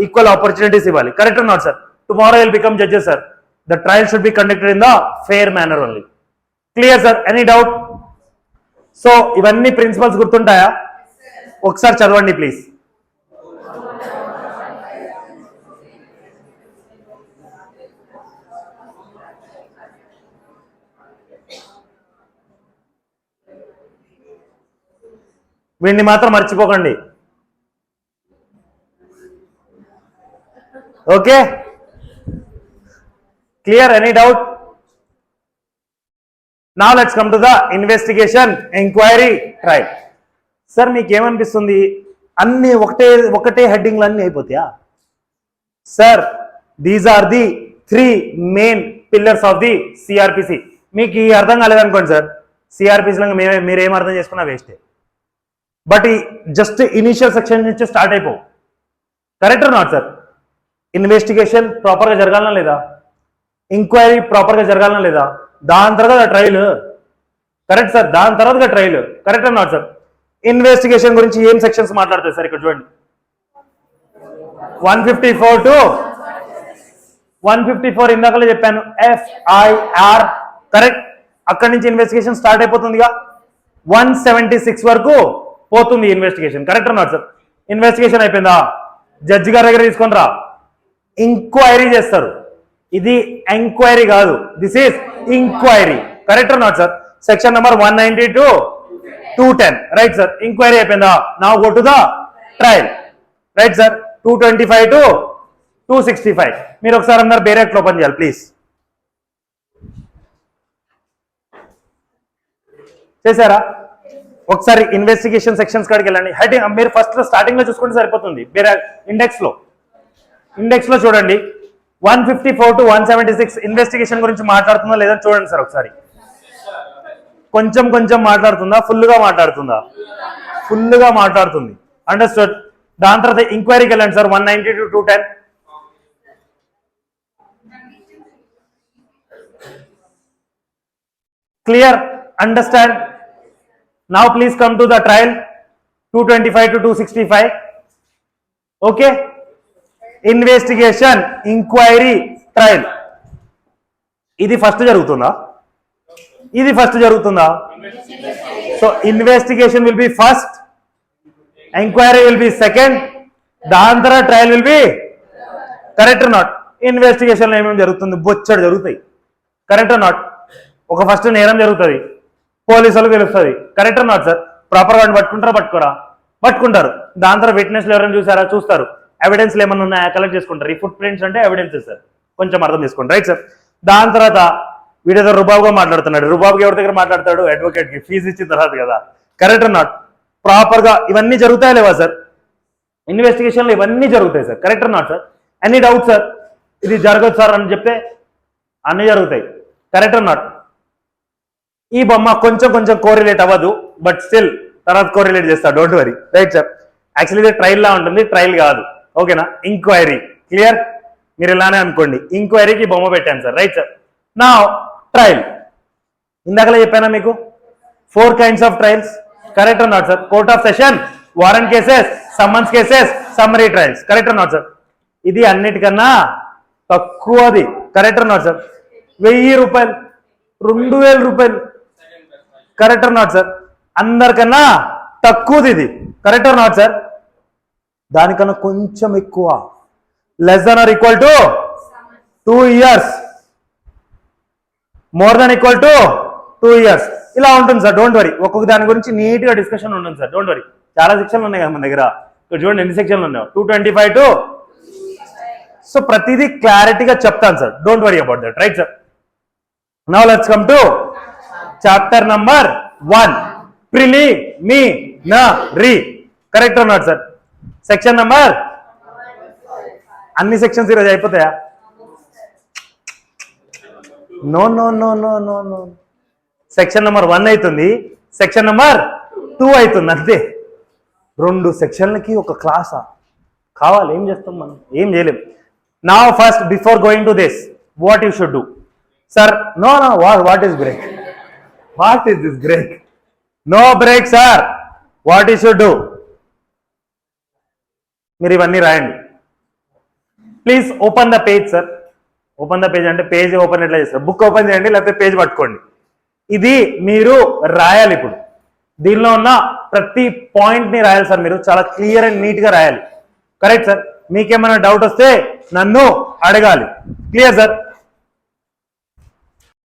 ఈక్వల్ ఆపర్చునిటీస్ ఇవ్వాలి, correct or not sir? Tomorrow will become judges sir, the trial should be conducted in the fair manner only. Clear sir? Any doubt? So ఇవన్నీ ప్రిన్సిపల్స్ గుర్తుంటాయా? ఒకసారి చదవండి ప్లీజ్. వీడిని మాత్రం మర్చిపోకండి, okay? Clear? Any doubt? Now let's come to the investigation, enquiry, trial. Sir మీకేమనిపిస్తుంది, అన్ని ఒకటే హెడ్డింగ్లు అన్నీ అయిపోతాయా? Sir these are the 3 main pillars of the CrPC. మీకు ఈ అర్థం కాలేదనుకోండి సార్, సిఆర్పిసిలో మీరేం అర్థం చేసుకున్నా వేస్టే. బట్ ఈ జస్ట్ ఇనీషియల్ సెక్షన్ నుంచి స్టార్ట్ అయిపో, correct or not sir? Investigation ప్రాపర్గా జరగాలనా లేదా, ఎంక్వైరీ ప్రాపర్గా జరగాలనా లేదా, దాని తర్వాత ట్రయల్, కరెక్ట్ సార్? దాని తర్వాత trial, correct or not sir? Investigation గురించి ఏం సెక్షన్స్ మాట్లాడతాయి సార్? ఇక్కడ చూడండి, 154 to 154 ఇందాకలే చెప్పాను, FIR, కరెక్ట్? అక్కడి నుంచి ఇన్వెస్టిగేషన్ స్టార్ట్ అయిపోతుందిగా, 176 వరకు పోతుంది investigation, correct or not sir? Investigation అయిపోయిందా, జడ్జి గారి దగ్గర తీసుకొని రా, ఇంక్వైరీ చేస్తారు. ఇది ఎంక్వైరీ కాదు, this is inquiry, correct or not sir? Section number 190 to 210, right sir? ఇంక్వైరీ అయిపోయిందా, now go to the trial, right sir? 225 to 265. మీరు ఒకసారి అందరు బేరెక్ట్ ఓపెన్ చేయాలి ప్లీజ్. చేశారా? ఒకసారి ఇన్వెస్టిగేషన్ సెక్షన్స్ కాడికి వెళ్ళండి. హెడ్డింగ్ మీరు ఫస్ట్ స్టార్టింగ్ లో చూసుకుంటే సరిపోతుంది. వేరే ఇండెక్స్ లో చూడండి, 154 to 176 ఇన్వెస్టిగేషన్ గురించి మాట్లాడుతుందా లేదా చూడండి సార్ ఒకసారి. కొంచెం మాట్లాడుతుందా, ఫుల్గా మాట్లాడుతుందా? ఫుల్గా మాట్లాడుతుంది, అండర్స్టూడ్. దాని తర్వాత ఎంక్వైరీకి వెళ్ళండి sir, 190 to 210. Clear? Understand? Now please come to the trial, 225 to 265. Okay? Investigation, inquiry, trial. ఇది ఫస్ట్ జరుగుతుందా? ఇది ఫస్ట్ జరుగుతుందా? So investigation will be first, enquiry will be second, దాని తర్వాత trial will be, correct not? ఇన్వెస్టిగేషన్లో ఏమేమి జరుగుతుంది, బొచ్చడు జరుగుతాయి, కరెక్ట్ నాట్? ఒక ఫస్ట్ నేరం జరుగుతుంది, పోలీసులకు తెలుస్తుంది, కరెక్ట్ నాట్ సార్? ప్రాపర్గా పట్టుకుంటారా, పట్టుకుంటారు. దాని తర్వాత విట్నెస్లు ఎవరైనా చూసారా, చూస్తారు. ఎవిడెన్స్లు ఏమైనా ఉన్నాయా, కలెక్ట్ చేసుకుంటారు. ఈ ఫుట్ ప్రింట్స్ అంటే ఎవిడెన్సెస్ సార్, కొంచెం అర్థం చేసుకోండి, రైట్ సార్? దాని తర్వాత వీడేదో రుబాబుగా మాట్లాడుతున్నాడు, రుబాబుకి ఎవరి దగ్గర మాట్లాడతాడు, అడ్వకేట్కి ఫీజు ఇచ్చిన తర్వాత కదా, కరెక్ట్ నాట్? ప్రాపర్గా ఇవన్నీ జరుగుతాయా లేవా సార్? ఇన్వెస్టిగేషన్లో ఇవన్నీ జరుగుతాయి sir, correct not sir? Any doubt sir? ఇది జరగదు సార్ అని చెప్తే అన్నీ జరుగుతాయి, కరెక్ట్ నాట్? ఈ బొమ్మ కొంచెం కోరిలేట్ అవ్వదు, బట్ స్టిల్ తర్వాత కోరిలేట్ చేస్తా, don't worry, right sir? Actually ఇది ట్రయల్ లా ఉంటుంది, ట్రయల్ కాదు, ఓకేనా? Inquiry, clear? మీరు ఇలానే అనుకోండి, ఇంక్వైరీకి బొమ్మ పెట్టాను సార్, రైట్ సార్? నా ట్రయల్ ఇందాకలే చెప్పానా మీకు, 4 kinds of trials, correct or not sir? Court of session, warrant cases, summons cases, summary trials, correct or not sir? ఇది అన్నిటికన్నా తక్కువది. Correct not sir? 1000 రూపాయలు, 2000 రూపాయలు. Correct not sir? అందరికన్నా తక్కువది ఇది. Correct not sir? దానికన్నా కొంచెం ఎక్కువ, less than or equal to 2 years, more than equal to 2 years. ఇలా ఉంటుంది సార్. డోంట్ వరీ, ఒక్కొక్క దాని గురించి నీట్ గా డిస్కషన్ ఉంటుంది సార్. Don't worry. చాలా సెక్షన్లు ఉన్నాయి కదా మన దగ్గర. ఇక్కడ చూడండి ఎన్ని సెక్షన్లు ఉన్నాయో, 225 టు. సో ప్రతిదీ క్లారిటీగా చెప్తాను sir. Don't worry about that. Right sir? Now let's come to chapter number 1, preliminary. Correct or not sir? Section number, అన్ని సెక్షన్స్ ఈరోజు అయిపోతాయా? No no no no no no. Section number 1 అవుతుంది, section number 2 అవుతుంది, అంతే. 2 సెక్షన్లకి ఒక క్లాసా కావాలి? ఏం చేస్తాం మనం? ఏం చేయలేం. నా first before going to this, what you should do sir? No no, what is break? What is this break? No break sir. What you should do? మీరు ఇవన్నీ రాయండి. Please open the page sir. Open the page అంటే page open ఎట్లా చేస్తారు? Book open చేయండి, లేకపోతే page పట్టుకోండి. ఇది మీరు రాయాలి. ఇప్పుడు దీనిలో ఉన్న ప్రతి పాయింట్ ని రాయాలి సార్. మీరు చాలా క్లియర్ అండ్ నీట్ గా రాయాలి. Correct sir? మీకేమైనా డౌట్ వస్తే నన్ను అడగాలి. Clear sir?